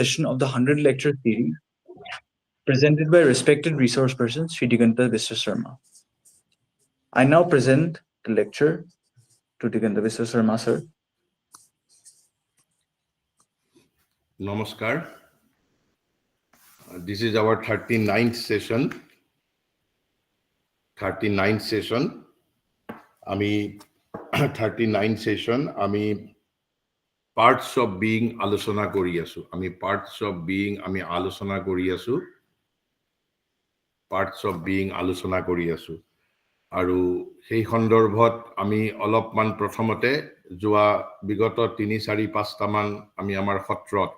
Session of the 100 lecture series presented by respected resource person Sri Diganta Viswa Sharma. I now present the lecture to Diganta Viswa Sharma sir. Namaskar. This is our 39th session. 39th session. আমি 39th session আমি parts of being আলোচনা কৰি আছো। আমি parts of being আমি আলোচনা কৰি আছো। parts of being আলোচনা কৰি আছো। আৰু সেই সন্দৰ্ভত আমি অলপমান প্ৰথমতে যোৱা বিগত 3-4-5টা মান আমি আমাৰ সত্ৰত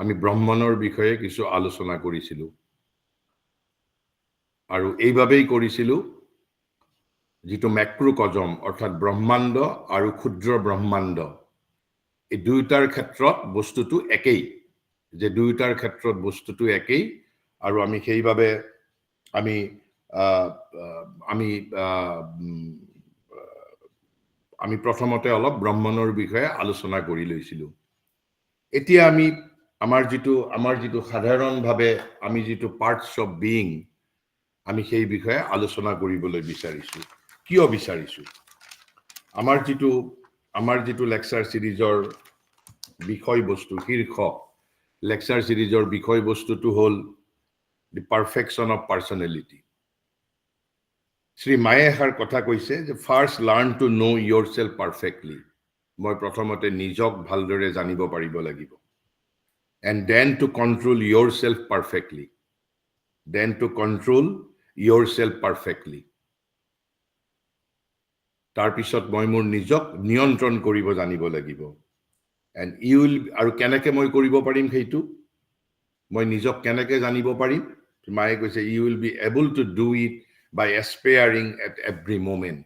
আমি ব্ৰহ্মণৰ বিষয়ে কিছু আলোচনা কৰিছিলো। আৰু এইভাবেই কৰিছিলো যেটো ম্যাক্ৰোকজম অৰ্থাৎ ব্ৰহ্মাণ্ড আৰু ক্ষুদ্ৰ ব্ৰহ্মাণ্ড এই দুইটাৰ ক্ষেত্ৰত বস্তুটো একেই যে দুইটাৰ ক্ষেত্ৰত বস্তুটো একেই আৰু আমি সেইভাবে আমি আমি প্ৰথমতে অলপ ব্ৰহ্মণৰ বিষয়ে আলোচনা কৰি লৈছিলো। এতিয়া আমি আমাৰ যেটো সাধাৰণভাৱে আমি যেটো পাৰ্টস অফ বিইং আমি সেই বিষয়ে আলোচনা কৰিবলৈ বিচাৰিছো। কিয় বিচাৰিছো? আমাৰ যেটো লেকচাৰ সিৰিজৰ বিষয়বস্তু শীৰ্ষক লেকচাৰ সিৰিজৰ বিষয়বস্তুটো হ'ল the perfection of personality. Shri মায়ে এষাৰ কথা কৈছে যে first learn to know yourself perfectly. মই প্ৰথমতে নিজক ভালদৰে জানিব পাৰিব লাগিব। And then to control yourself perfectly. Then to control yourself perfectly. তাৰ পিছত মই মোৰ নিজক নিয়ন্ত্ৰণ কৰিব জানিব লাগিব। And you will আৰু কেনেকৈ মই কৰিব পাৰিম সেইটো? মই নিজক কেনেকৈ জানিব পাৰিম? মায়ে কৈছে you will be able to do it by aspiring at every moment.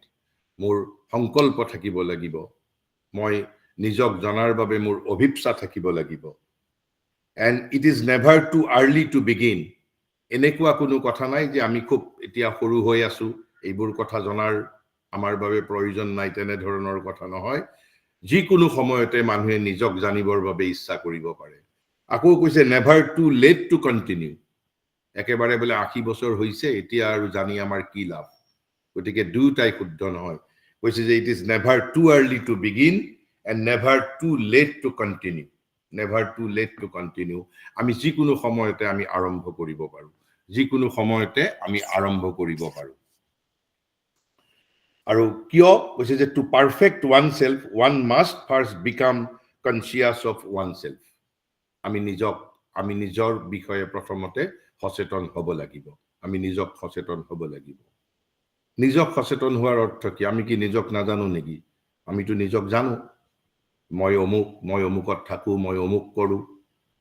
মোৰ সংকল্প থাকিব লাগিব। মই নিজক জনাৰ বাবে মোৰ অভিপ্সা থাকিব লাগিব। And it is never too early to begin. এনেকুৱা কোনো কথা নাই যে আমি খুব এতিয়া সৰু হৈ আছো এইবোৰ কথা জনাৰ আমাৰ বাবে প্ৰয়োজন নাই তেনে ধৰণৰ কথা নহয়। যিকোনো সময়তে মানুহে নিজক জানিবৰ বাবে ইচ্ছা কৰিব পাৰে। আকৌ কৈছে never too late to continue. একেবাৰে বলে 80 বছৰ হৈছে এতিয়া আৰু জানি আমাৰ কি লাভ? গতিকে দুটাই শুদ্ধ নহয়। কৈছে যে it is never too early to begin and never too late to continue. Never too late to continue. আমি যিকোনো সময়তে আমি আৰম্ভ কৰিব পাৰো। যিকোনো সময়তে আমি আৰম্ভ কৰিব পাৰো। আৰু কিয় কৈছে যে to perfect oneself one must first become conscious of oneself. আমি নিজৰ বিষয়ে প্ৰথমতে সচেতন হ'ব লাগিব। আমি নিজক সচেতন হ'ব লাগিব। নিজক সচেতন হোৱাৰ অৰ্থ কি? আমি কি নিজক নাজানো নেকি? আমিতো নিজক জানো। মই অমুকত থাকো, মই অমুক কৰো,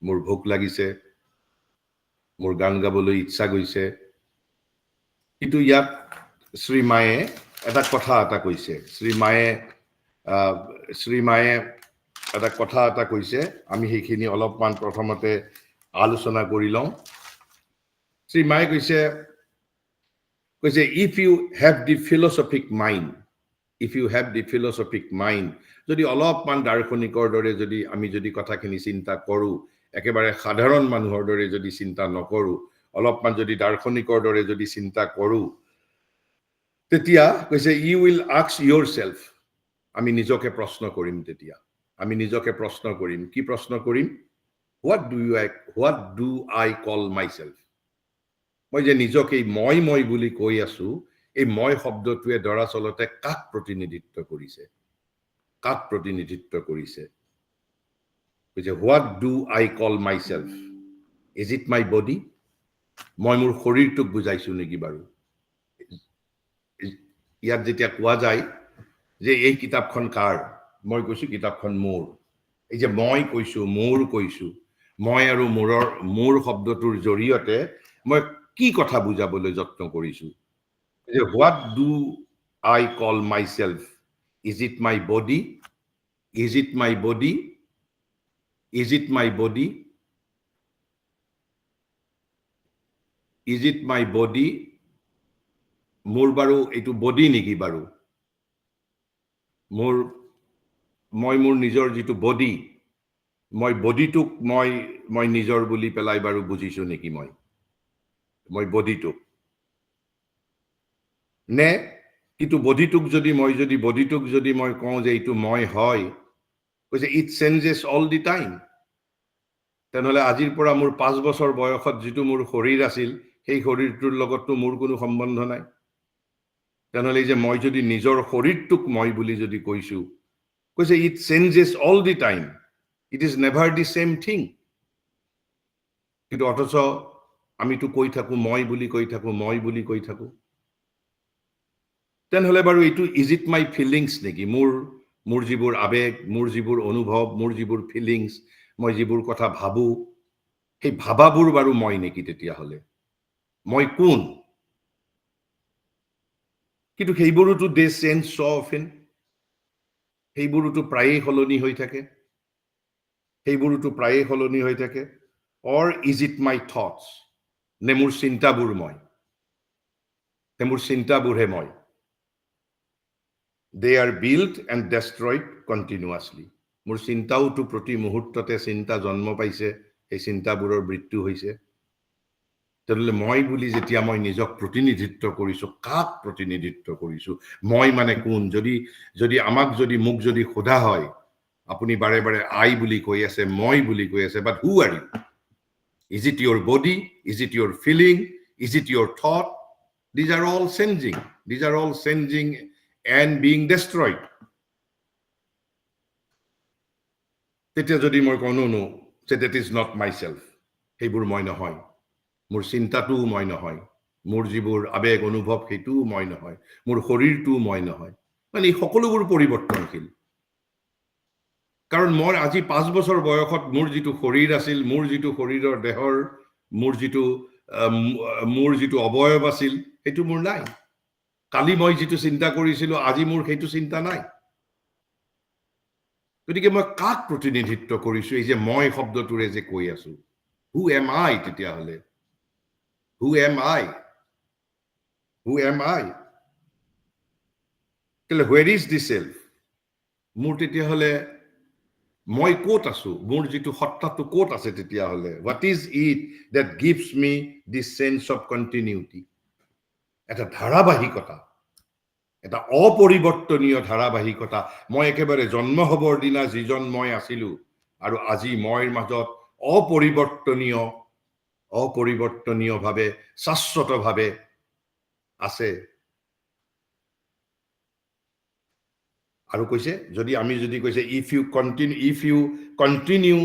মোৰ ভোক লাগিছে, মোৰ গান গাবলৈ ইচ্ছা গৈছে। কিন্তু ইয়াত শ্ৰী মায়ে এটা কথা এটা কৈছে। শ্ৰী মায়ে এটা কথা এটা কৈছে। আমি সেইখিনি অলপমান প্ৰথমতে আলোচনা কৰি লওঁ। শ্ৰী মায়ে কৈছে if you have the philosophic mind, যদি অলপমান দাৰ্শনিকৰ দৰে যদি আমি যদি কথাখিনি চিন্তা কৰো, একেবাৰে সাধাৰণ মানুহৰ দৰে যদি চিন্তা নকৰো, অলপমান যদি দাৰ্শনিকৰ দৰে যদি চিন্তা কৰো, তেতিয়া কৈছে you will ask yourself. আমি নিজকে প্ৰশ্ন কৰিম তেতিয়া। আমি নিজকে প্ৰশ্ন কৰিম। কি প্ৰশ্ন কৰিম? What do I call myself? মই যে নিজকে মই বুলি কৈ আছো, এই মই শব্দটোৱে দৰাচলতে কাক প্ৰতিনিধিত্ব কৰিছে? কাক প্ৰতিনিধিত্ব কৰিছে? কৈছে what do I call myself? Is it my body? মই মোৰ শৰীৰটোক বুজাইছো নেকি বাৰু? ইয়াত যেতিয়া কোৱা যায় যে এই কিতাপখন কাৰ? মই কৈছো কিতাপখন মোৰ। এই যে মই কৈছো, মোৰ কৈছো, মই আৰু মোৰ শব্দটোৰ জৰিয়তে মই কি কথা বুজাবলৈ যত্ন কৰিছো? যে what do I call myself? Is it my body? Is it my body? Is it my body? Is it my body? মোৰ বাৰু এইটো বডি নেকি বাৰু? মই মোৰ নিজৰ যেটো বডি, মই বডিটোক মই নিজৰ বুলি পেলাই বাৰু বুজিছো নেকি মই বডিটোক নে কিন্তু বডিটোক যদি মই কওঁ যে এইটো মই হয় কৈছে it changes all the time তেনেহ'লে আজিৰ পৰা মোৰ 5 বছৰ বয়সত যিটো মোৰ শৰীৰ আছিল সেই শৰীৰটোৰ লগততো মোৰ কোনো সম্বন্ধ নাই তেনেহ'লে যে মই যদি নিজৰ শৰীৰটোক মই বুলি যদি কৈছো কৈছে it changes all the time it is never the same thing কিন্তু অথচ আমিতো কৈ থাকো মই বুলি কৈ থাকো তেনেহ'লে বাৰু এইটো ইজ ইট মাই ফিলিংছ নেকি মোৰ যিবোৰ আবেগ মোৰ যিবোৰ অনুভৱ মোৰ যিবোৰ ফিলিংছ মই যিবোৰ কথা ভাবো সেই ভাবাবোৰ বাৰু মই নেকি তেতিয়াহ'লে মই কোন কিন্তু সেইবোৰোতো দে চেঞ্জ ছ অফেন সেইবোৰোতো প্ৰায়েই সলনি হৈ থাকে অৰ ইজ ইট মাই থটছ নে মোৰ চিন্তাবোৰহে মই they are built and destroyed continuously মোৰ চিন্তাওতো প্ৰতি মুহূৰ্ততে চিন্তা জন্ম পাইছে এই চিন্তাবোৰৰ মৃত্যু হৈছে তেনেহ'লে মই বুলি যেতিয়া মই নিজক প্ৰতিনিধিত্ব কৰিছো কাক প্ৰতিনিধিত্ব কৰিছো মই মানে কোন যদি মোক যদি সোধা হয় আপুনি বাৰে বাৰে আই বুলি কৈ আছে মই বুলি কৈ আছে but who are you is it your body is it your feeling is it your thought these are all changing and being destroyed তেতিয়া যদি মই কওঁ নো যে that is not myself সেইবোৰ মই নহয় মোৰ চিন্তাটোও মই নহয় মোৰ যিবোৰ আবেগ অনুভৱ সেইটোও মই নহয় মোৰ শৰীৰটোও মই নহয় মানে এই সকলোবোৰ পৰিৱৰ্তনশীল কাৰণ মই আজি 5 বছৰ বয়সত মোৰ যিটো শৰীৰ আছিল মোৰ যিটো শৰীৰৰ দেহৰ মোৰ যিটো অবয়ব আছিল সেইটো মোৰ নাই কালি মই যিটো চিন্তা কৰিছিলো আজি মোৰ সেইটো চিন্তা নাই গতিকে মই কাক প্ৰতিনিধিত্ব কৰিছো এই যে মই শব্দটোৰে যে কৈ আছো হু এম আই তেতিয়াহ'লে Who am I? Where is the self? মোৰ তেতিয়াহ'লে মই ক'ত আছো মোৰ যিটো সত্তাটো ক'ত আছে তেতিয়াহ'লে what is it that gives me this sense of continuity এটা ধাৰাবাহিকতা এটা অপৰিৱৰ্তনীয় ধাৰাবাহিকতা মই একেবাৰে জন্ম হ'বৰ দিনা যিজন মই আছিলো আৰু আজি মইৰ মাজত অপৰিৱৰ্তনীয়ভাৱে শাশ্বতভাৱে আছে আৰু কৈছে আমি যদি কৈছে if you continue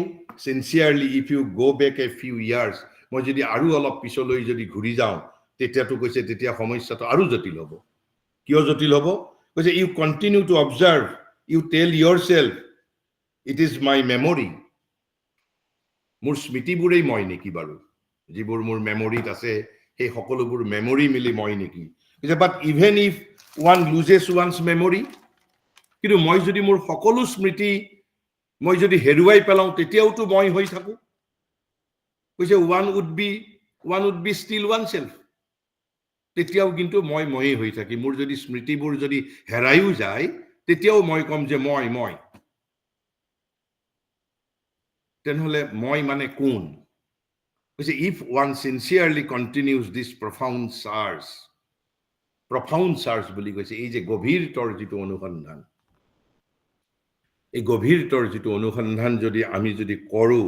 sincerely if you go back a few years মই যদি আৰু অলপ পিছলৈ যদি ঘূৰি যাওঁ তেতিয়াতো কৈছে তেতিয়া সমস্যাটো আৰু জটিল হ'ব কিয় জটিল হ'ব কৈছে you continue to observe you tell yourself it is my memory মোৰ স্মৃতিবোৰেই মই নেকি বাৰু যিবোৰ মোৰ মেমৰিত আছে সেই সকলোবোৰ মেমৰি মিলি মই নেকি but even if one loses one's memory কিন্তু মই যদি মোৰ সকলো স্মৃতি মই যদি হেৰুৱাই পেলাও তেতিয়াওতো মই হৈ থাকো কৈছে one would be still oneself তেতিয়াও কিন্তু মইয়ে হৈ থাকি মোৰ যদি স্মৃতিবোৰ যদি হেৰাইও যায় তেতিয়াও মই কম যে মই তেনেহ'লে মই মানে কোন কৈছে if one sincerely continues this profound search বুলি কৈছে এই যে গভীৰতৰ যিটো অনুসন্ধান এই গভীৰতৰ যিটো অনুসন্ধান যদি আমি যদি কৰো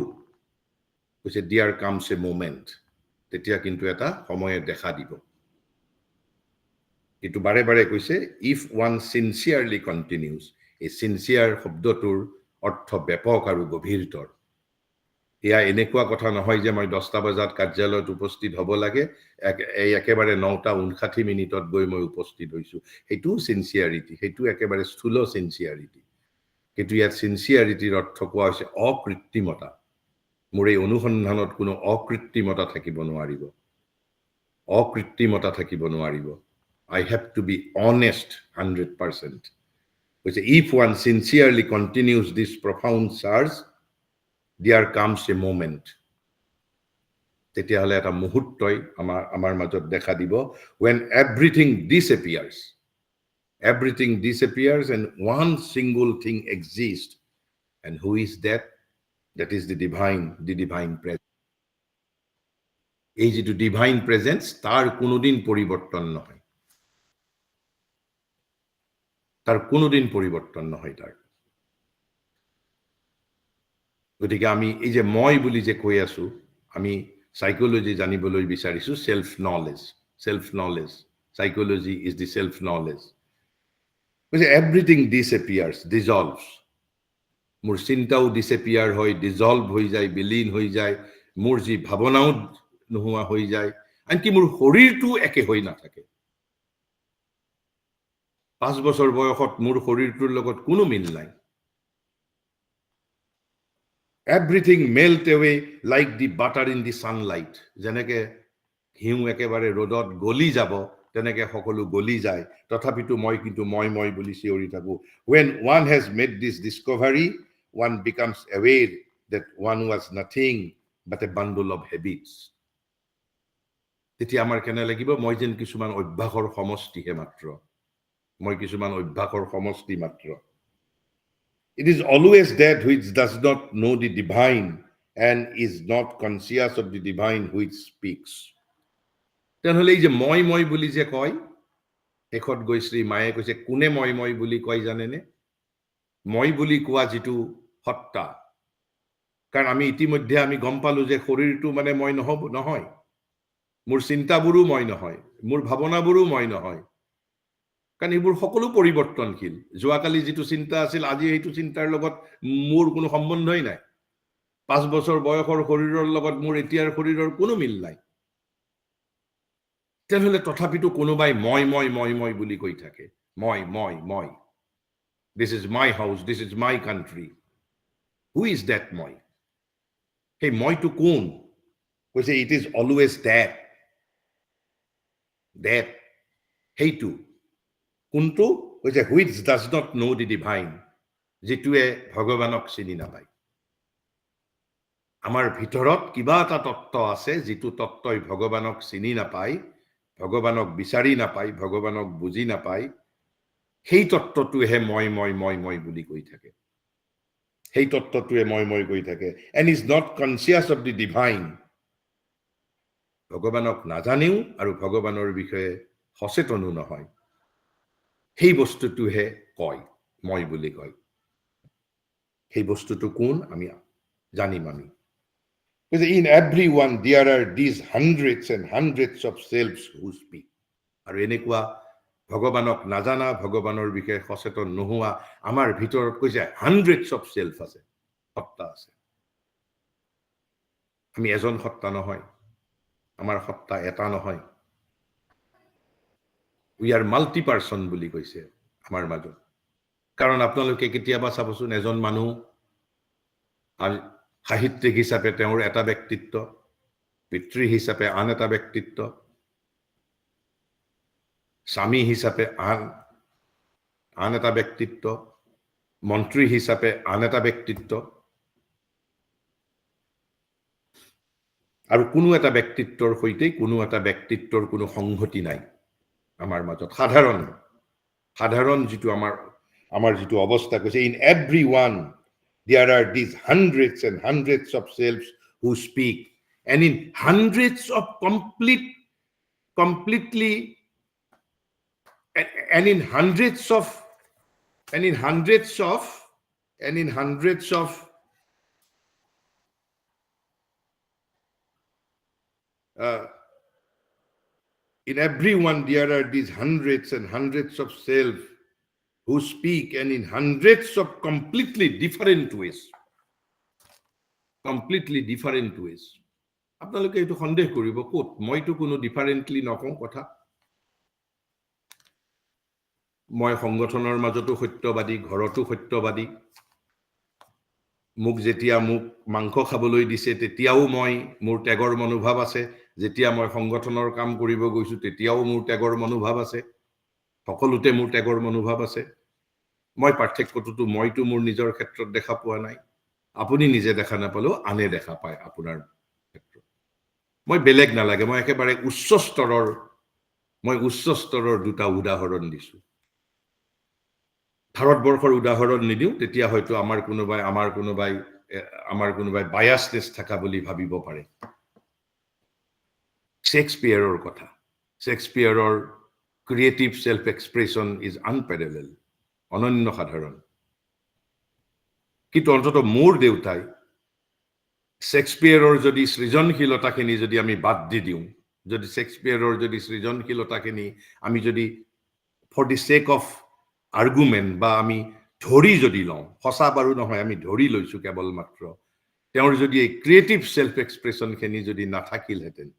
কৈছে dear comes a moment তেতিয়া কিন্তু এটা সময়ে দেখা দিব কিন্তু বাৰে বাৰে কৈছে if one sincerely continues এই sincere শব্দটোৰ অৰ্থ ব্যাপক আৰু গভীৰতৰ এয়া এনেকুৱা কথা নহয় যে মই 10টা বজাত কাৰ্যালয়ত উপস্থিত হ'ব লাগে একেবাৰে 9:59 মিনিটত গৈ মই উপস্থিত হৈছো সেইটো সিনসিয়াৰিটি সেইটো একেবাৰে স্থূল সিনসিয়াৰিটি কিন্তু ইয়াত সিনসিয়াৰিটিৰ অৰ্থ কোৱা হৈছে অকৃত্ৰিমতা মোৰ এই অনুসন্ধানত কোনো অকৃত্ৰিমতা থাকিব নোৱাৰিব I have to be honest 100% which if one sincerely continues this profound search there comes a moment তেতিয়াহ'লে এটা মুহূৰ্তই আমাৰ মাজত দেখা দিব when everything disappears and one single thing exists and who is that That is the divine presence. এই যেটো divine presence তার কোনোদিন পরিবর্তন নহয়, তার কোনোদিন পরিবর্তন নহয় তার। গতিকে আমি এই যে মই বুলি যে কৈ আছো, আমি সাইকোলজি জানিবলৈ বিচাৰিছো, self knowledge. Psychology is the self knowledge. Everything disappears, dissolves. মোৰ চিন্তাও ডিসএপিয়াৰ হয়, ডিজলভ হৈ যায়, বিলীন হৈ যায়, মোৰ যি ভাৱনাও নোহোৱা হৈ যায়, আনকি মোৰ শৰীৰটো একে হৈ নাথাকে। 5 বছৰ বয়সত মোৰ শৰীৰটোৰ লগত কোনো মিল নাই। Everything melt away like the butter in the sunlight. যেনেকে ঘিউ একেবাৰে ৰ'দত গলি যাব, তেনেকে সকলো গলি যায়, তথাপিতো মই কিন্তু মই বুলি চিঞৰি থাকো। When one has made this discovery, one becomes aware that one was nothing but a bundle of habits. তেতিয়া আমাৰ কেনে লাগিব, মই যেন কিছুমান অভ্যাসৰ সমষ্টিহে মাত্ৰ, মই কিছুমান অভ্যাসৰ সমষ্টি মাত্ৰ। It is always that which does not know the divine and is not conscious of the divine which speaks. তেনেহ'লে এই যে মই বুলি যে কয়, শেষত গৈ শ্ৰী মায়ে কৈছে, কোনে মই বুলি কয় জানেনে? মই বুলি কোৱা যিটো সত্তা, কাৰণ আমি ইতিমধ্যে আমি গম পালো যে শৰীৰটো মানে মই নহয়, মোৰ চিন্তাবোৰো মই নহয়, মোৰ ভাৱনাবোৰো মই নহয়, কাৰণ এইবোৰ সকলো পৰিৱৰ্তনশীল। যোৱাকালি যিটো চিন্তা আছিল, আজি সেইটো চিন্তাৰ লগত মোৰ কোনো সম্বন্ধই নাই। 5 বছৰ বয়সৰ শৰীৰৰ লগত মোৰ এতিয়াৰ শৰীৰৰ কোনো মিল নাই। তেনেহ'লে তথাপিতো কোনোবাই মই বুলি কৈ থাকে, মই। This is my house, this is my country. Who is that মই? সেই মইটো কোন? কৈছে it is always that. সেইটো কোনটো? কৈছে which does not know the divine, যিটোৱে ভগৱানক চিনি নাপায়। আমাৰ ভিতৰত কিবা এটা তত্ত্ব আছে, যিটো তত্ত্বই ভগৱানক চিনি নাপায়, ভগৱানক বিচাৰি নাপায়, ভগৱানক বুজি নাপায়। সেই তত্ত্বটোহে মই বুলি কৈ থাকে, সেই তত্ত্বটোৱে মই কৈ থাকে, and is not conscious of the divine. ভগৱানক নাজানেও আৰু ভগৱানৰ বিষয়ে সচেতনো নহয়, সেই বস্তুটোহে কয়, মই বুলি কয়। সেই বস্তুটো কোন আমি জানিম আমি। In everyone there are these hundreds and hundreds of selves who speak. আৰু এনেকুৱা ভগৱানক নাজানা, ভগৱানৰ বিষয়ে সচেতন নোহোৱা আমাৰ ভিতৰত কৈছে hundreds of self আছে, সত্তা আছে। আমি এজন সত্তা নহয়, আমাৰ সত্তা এটা নহয়। We are multi-person বুলি কৈছে আমাৰ মাজত। কাৰণ আপোনালোকে কেতিয়াবা চাবচোন, এজন মানুহ সাহিত্যিক হিচাপে তেওঁৰ এটা ব্যক্তিত্ব, পিতৃ হিচাপে আন এটা ব্যক্তিত্ব, স্বামী হিচাপে আন এটা ব্যক্তিত্ব, মন্ত্ৰী হিচাপে আন এটা ব্যক্তিত্ব, আৰু কোনো এটা ব্যক্তিত্বৰ সৈতে কোনো এটা ব্যক্তিত্বৰ কোনো সংহতি নাই আমাৰ মাজত। সাধাৰণ যিটো আমাৰ যিটো অৱস্থা কৈছে, in everyone there are these hundreds and hundreds of selves who speak, and in hundreds of completely and in hundreds of in everyone there are these hundreds and hundreds of selves who speak, and in hundreds of completely different ways. আপোনালোকে এইটো সন্দেহ কৰিব, ক'ত মইতো কোনো differently নকওঁ কথা। মই সংগঠনৰ মাজতো সত্যবাদী, ঘৰতো সত্যবাদী। মোক যেতিয়া মাংস খাবলৈ দিছে তেতিয়াও মোৰ ত্যাগৰ মনোভাৱ আছে, যেতিয়া মই সংগঠনৰ কাম কৰিব গৈছো তেতিয়াও মোৰ ত্যাগৰ মনোভাৱ আছে, সকলোতে মোৰ ত্যাগৰ মনোভাৱ আছে। মই পাৰ্থক্যটো মইতো মোৰ নিজৰ ক্ষেত্ৰত দেখা পোৱা নাই, আপুনি নিজে দেখা নাপালেও আনে দেখা পায় আপোনাৰ ক্ষেত্ৰত। মই বেলেগ নালাগে, মই একেবাৰে উচ্চ স্তৰৰ দুটা উদাহৰণ দিছো। ভাৰতবৰ্ষৰ উদাহৰণ নিদিওঁ, তেতিয়া হয়তো আমাৰ কোনোবাই আমাৰ কোনোবাই বায়াসনেছ থাকা বুলি ভাবিব পাৰে শেক্সপিয়াৰৰ কথা শেক্সপিয়াৰৰ ক্ৰিয়েটিভ সেলফ এক্সপ্ৰেছন ইজ আনপেৰেলেল অনন্য সাধাৰণ কিন্তু অন্তত মোৰ দেউতাই শেক্সপিয়াৰৰ যদি সৃজনশীলতাখিনি যদি আমি বাদ দি দিওঁ যদি শেক্সপিয়াৰৰ যদি সৃজনশীলতাখিনি আমি যদি for the sake of argument বা আমি ধৰি যদি লওঁ সঁচা বাৰু নহয় আমি ধৰি লৈছো কেৱল মাত্ৰ তেওঁৰ যদি এই ক্ৰিয়েটিভ সেলফ এক্সপ্ৰেছনখিনি যদি নাথাকিলহেঁতেন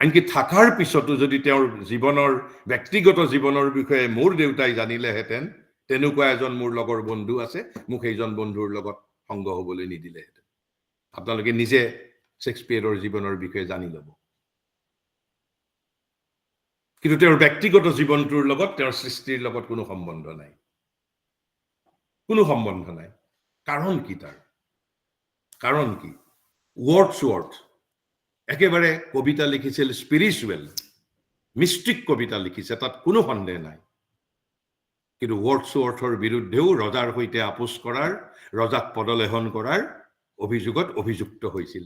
আনকি থাকাৰ পিছতো যদি তেওঁৰ জীৱনৰ ব্যক্তিগত জীৱনৰ বিষয়ে মোৰ দেউতাই জানিলেহেঁতেন তেনেকুৱা এজন মোৰ লগৰ বন্ধু আছে মোক এইজন বন্ধুৰ লগত সংগ হ'বলৈ নিদিলেহেঁতেন আপোনালোকে নিজে শেক্সপিয়াৰৰ জীৱনৰ বিষয়ে জানি ল'ব কিন্তু তেওঁৰ ব্যক্তিগত জীৱনটোৰ লগত তেওঁৰ সৃষ্টিৰ লগত কোনো সম্বন্ধ নাই কাৰণ কি তাৰ কাৰণ কি ৱৰ্ডছৱৰ্থ একেবাৰে কবিতা লিখিছিল স্পিৰিচুৱেল মিষ্টিক কবিতা লিখিছে তাত কোনো সন্দেহ নাই কিন্তু ৱৰ্ডছৱৰ্থৰ বিৰুদ্ধেও ৰজাৰ সৈতে আপোচ কৰাৰ ৰজাক পদলেহন কৰাৰ অভিযোগত অভিযুক্ত হৈছিল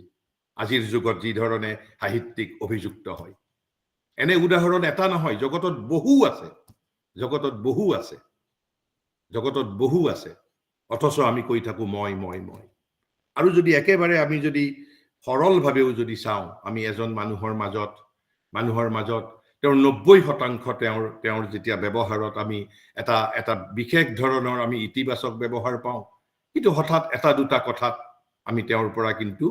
আজিৰ যুগত যি ধৰণে সাহিত্যিক অভিযুক্ত হয় এনে উদাহৰণ এটা নহয় জগতত বহু আছে অথচ আমি কৈ থাকো মই আৰু যদি একেবাৰে আমি যদি সৰলভাৱেও যদি চাওঁ আমি এজন মানুহৰ মাজত তেওঁৰ 90% তেওঁৰ যেতিয়া ব্যৱহাৰত আমি এটা বিশেষ ধৰণৰ আমি ইতিবাচক ব্যৱহাৰ পাওঁ কিন্তু হঠাৎ এটা দুটা কথাত আমি তেওঁৰ পৰা কিন্তু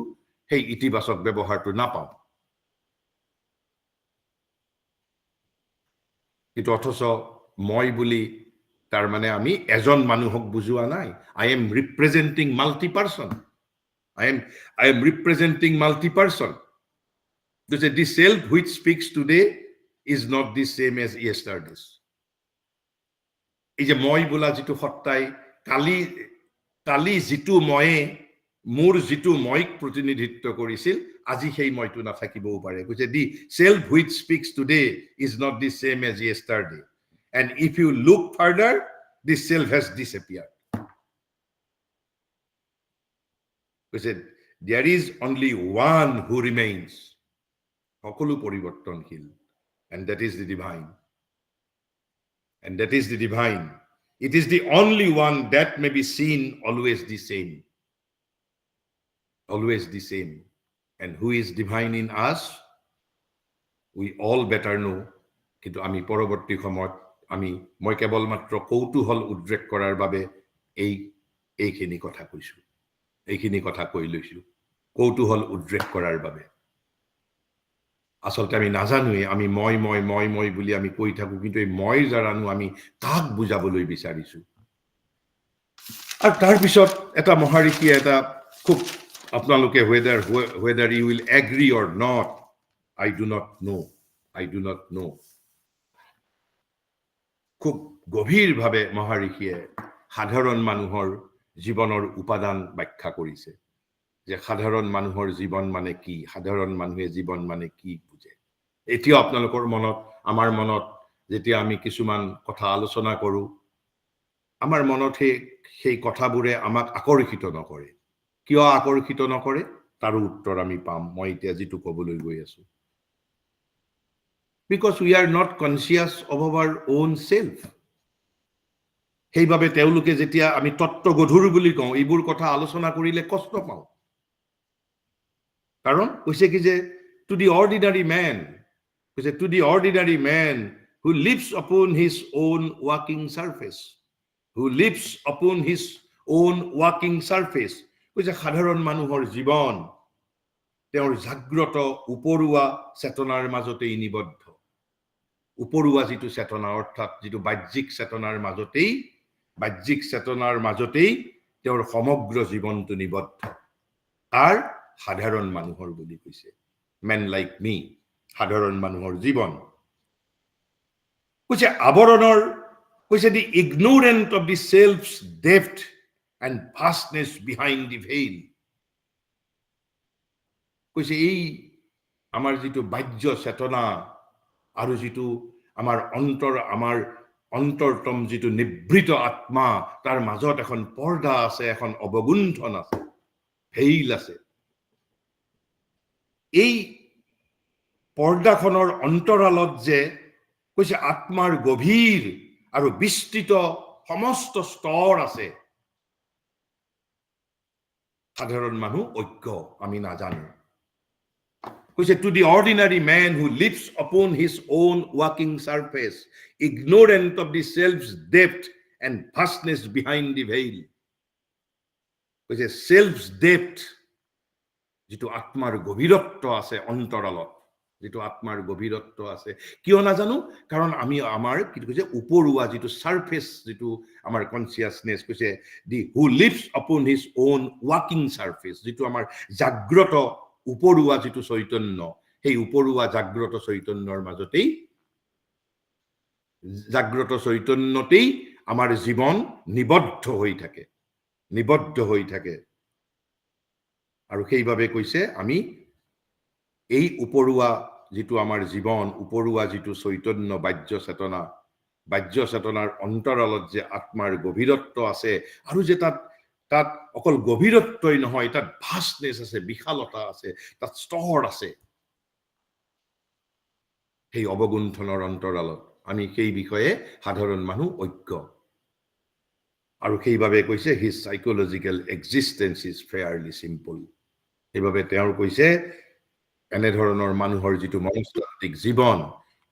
সেই ইতিবাচক ব্যৱহাৰটো নাপাওঁ কিন্তু অথচ মই বুলি তাৰ মানে আমি এজন মানুহক বুজোৱা নাই I am representing multi-person because the self which speaks today is not the same as yesterday's এই যে মই বোলা যিটো সত্তাই কালি যিটো ময়ে মোৰ যিটো মইক প্ৰতিনিধিত্ব কৰিছিল আজি সেই মইটো নাথাকিবও পাৰে কৈছে the self which speaks today is not the same as yesterday and if you look further this self has disappeared কৈছে there is only one who remains সকলো পৰিৱৰ্তনশীল and that is the divine it is the only one that may be seen always the same and who is divine in us we all better know কিন্তু আমি পৰৱৰ্তী সময়ত মই কেৱল মাত্ৰ কৌতূহল উদ্ৰেক কৰাৰ বাবে এইখিনি কথা কৈছো এইখিনি কথা কৈ লৈছো কৌতূহল উদ্ৰেক কৰাৰ বাবে আসলতে আমি নাজানোৱে আমি মই বুলি আমি কৈ থাকো কিন্তু এই মই জানো আমি কাক বুজাবলৈ বিচাৰিছো আৰু তাৰ পিছত এটা মহাৰিষিয়ে এটা খুব আপোনালোকে whether you will agree or not I do not know খুব গভীৰভাৱে মহাৰিষিয়ে সাধাৰণ মানুহৰ জীৱনৰ উপাদান ব্যাখ্যা কৰিছে যে সাধাৰণ মানুহৰ জীৱন মানে কি সাধাৰণ মানুহে জীৱন মানে কি বুজে এতিয়া আপোনালোকৰ মনত আমাৰ মনত যেতিয়া আমি কিছুমান কথা আলোচনা কৰো আমাৰ মনত সেই কথাবোৰে আমাক আকৰ্ষিত নকৰে কিয় আকৰ্ষিত নকৰে তাৰ উত্তৰ আমি পাম মই এতিয়া যেটো ক'বলৈ গৈ আছো because we are not conscious of our own self সেইভাবে তেওঁলোকে যেতিয়া আমি তত্ত্বগধুৰ বুলি কওঁ এইবোৰ কথা আলোচনা কৰিলে কষ্ট পাওঁ কাৰণ কৈছে কি যে to the ordinary man who lives upon his own walking surface কৈছে সাধাৰণ মানুহৰ জীৱন তেওঁৰ জাগ্ৰত উপৰুৱা চেতনাৰ মাজতেই নিবদ্ধ উপৰুৱা যিটো চেতনা অৰ্থাৎ যিটো বাহ্যিক চেতনাৰ মাজতেই তেওঁৰ সমগ্ৰ জীৱনটো নিবদ্ধ আৰ সাধাৰণ মানুহৰ বুলি কৈছে men like me সাধাৰণ মানুহৰ জীৱন কৈছে আবৰণৰ কৈছে the ignorant of the self's depth and vastness behind the veil কৈছে এই আমাৰ যিটো বাহ্য চেতনা আৰু যিটো আমাৰ অন্তৰ আমাৰ অন্তৰতম যিটো নিবৃত আত্মা তাৰ মাজত এখন পৰ্দা আছে, এখন অৱগুণ্ঠন আছে, ভেইল আছে। এই পৰ্দাখনৰ অন্তৰালত যে কৈছে আত্মাৰ গভীৰ আৰু বিস্তৃত সমস্ত স্তৰ আছে, সাধাৰণ মানুহ অজ্ঞ, আমি নাজানো। কৈছে to the ordinary man who lives upon his own walking surface, ignorant of the self's depth and vastness behind the veil. কৈছে self's depth, যিটো আত্মাৰ গভীৰত্ব আছে অন্তৰালত, যিটো আত্মাৰ গভীৰত্ব আছে, কিয় নাজানো? কাৰণ আমি আমাৰ কি কৈছে উপৰুৱা যিটো সাৰফেস, যিটো আমাৰ কনসিয়াসনেস, কৈছে the who lives upon his own walking surface, যিটো আমাৰ জাগ্ৰত উপৰুৱা যিটো চৈতন্য, সেই উপৰুৱা জাগ্ৰত চৈতন্যৰ মাজতেই, জাগ্ৰত চৈতন্যতেই আমাৰ জীৱন নিবদ্ধ হৈ থাকে, নিবদ্ধ হৈ থাকে। আৰু সেইভাবে কৈছে আমি এই উপৰুৱা যিটো আমাৰ জীৱন, উপৰুৱা যিটো চৈতন্য বাহ্য চেতনাৰ অন্তৰালত যে আত্মাৰ গভীৰত্ব আছে, আৰু যে তাত অকল গভীৰত্বই নহয়, তাত ভাষ্টনেস আছে, বিশালতা আছে, তাত স্তৰ আছে, সেই অৱগুণ্ঠনৰ অন্তৰালত আমি সেই বিষয়ে সাধাৰণ মানুহ অজ্ঞ। আৰু সেইভাবে কৈছে his psychological existence is fairly simple। সেইভাবে তেওঁৰ কৈছে এনেধৰণৰ মানুহৰ যিটো মনস্তাত্ত্বিক জীৱন,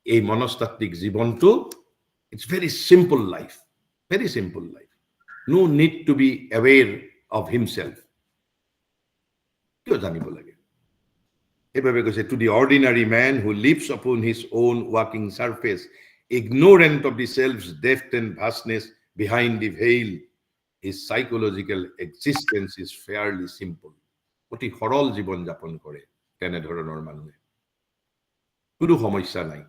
এই মনস্তাত্ত্বিক জীৱনটো it's very simple life, very simple life, no need to be aware of himself। কিয় জানিব লাগে? সেইভাবে কৈছে to the ordinary man who lives upon his own walking surface, ignorant of the self's depth and vastness behind the veil, his psychological existence is fairly simple। অতি সৰল জীৱন যাপন কৰে তেনেধৰণৰ মানুহে, কোনো সমস্যা নাই।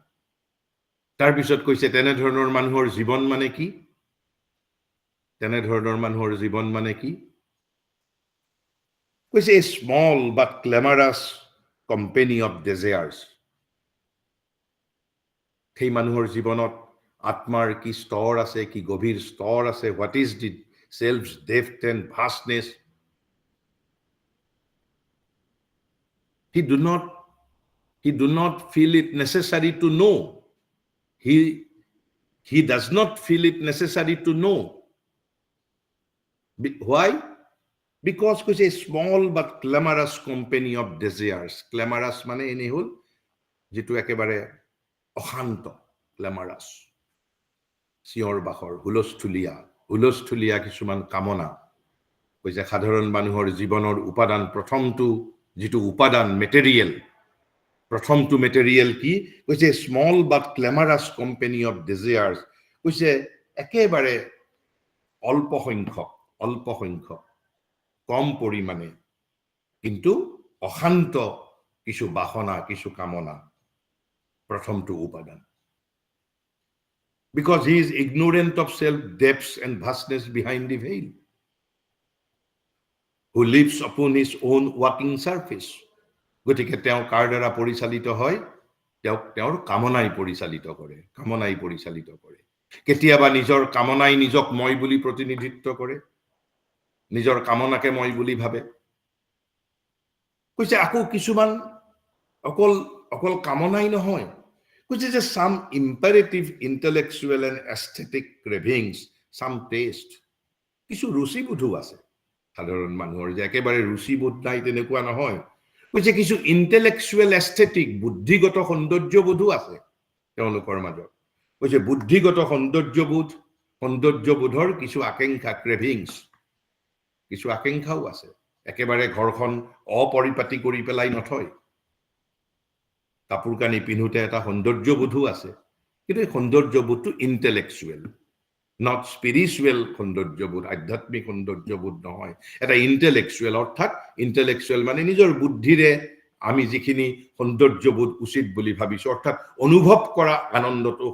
তাৰপিছত কৈছে তেনেধৰণৰ মানুহৰ জীৱন মানে কি? তেনেধৰণৰ মানুহৰ জীৱন মানে কি? কৈছে a small but glamorous company of desires। সেই মানুহৰ জীৱনত আত্মাৰ কি স্তৰ আছে, কি গভীৰ স্তৰ আছে, what is the self's depth and vastness, he do not feel it necessary to know, he does not feel it necessary to know। Why? Because কৈছে a small but glamorous company of desires। glamorous মানে এনেই হল যিটো একেবাৰে অশান্ত, গ্ল্যামাৰাস, চিঞৰ বাখৰ, হুলস্থুলীয়া কিছুমান কামনা। কৈছে সাধাৰণ মানুহৰ জীৱনৰ উপাদান, প্ৰথমটো যিটো উপাদান মেটেৰিয়েল, প্ৰথমটো মেটেৰিয়েল কি? কৈছে স্মল বাট গ্ল্যামাৰাস কোম্পানী অফ ডিজায়াৰ্স। কৈছে একেবাৰে অল্প সংখ্যক, কম পৰিমাণে, কিন্তু অশান্ত কিছু বাসনা, কিছু কামনা, প্ৰথমটো উপাদান। Because he is ignorant of self depths and vastness behind the veil, who lives upon his own walking surface। গতিকে তেওঁ কাৰ দ্বাৰা পৰিচালিত হয়? তেওঁৰ কামনাই পৰিচালিত কৰে। কেতিয়াবা নিজৰ কামনাই নিজক মই বুলি প্ৰতিনিধিত্ব কৰে, নিজৰ কামনাকে মই বুলি ভাবে। কৈছে আকৌ কিছুমান অকল কামনাই নহয়, কৈছে যে some imperative intellectual and aesthetic cravings, some taste, কিছু ৰুচিবোধো আছে সাধাৰণ মানুহৰ, যে একেবাৰে ৰুচিবোধ নাই তেনেকুৱা নহয়। কৈছে কিছু ইন্টেলেকচুৱেল এস্থেটিক, বুদ্ধিগত সৌন্দৰ্যবোধো আছে তেওঁলোকৰ মাজত। কৈছে বুদ্ধিগত সৌন্দৰ্যবোধৰ কিছু আকাংক্ষা, ক্ৰেভিংছ, কিছু আকাংক্ষাও আছে। একেবাৰে ঘৰখন অপৰিপাটি কৰি পেলাই নথয়, কাপোৰ কানি পিন্ধোতে এটা সৌন্দৰ্যবোধো আছে, কিন্তু এই সৌন্দৰ্যবোধটো ইন্টেলেকচুৱেল, নট স্পিৰিচুৱেল সৌন্দৰ্যবোধ, আধ্যাত্মিক সৌন্দৰ্যবোধ নহয়, এটা ইন্টেলেকচুৱেল। অৰ্থাৎ ইন্টেলেকচুৱেল মানে নিজৰ বুদ্ধিৰে আমি যিখিনি সৌন্দৰ্যবোধ উচিত বুলি ভাবিছো, অৰ্থাৎ অনুভৱ কৰা আনন্দটো,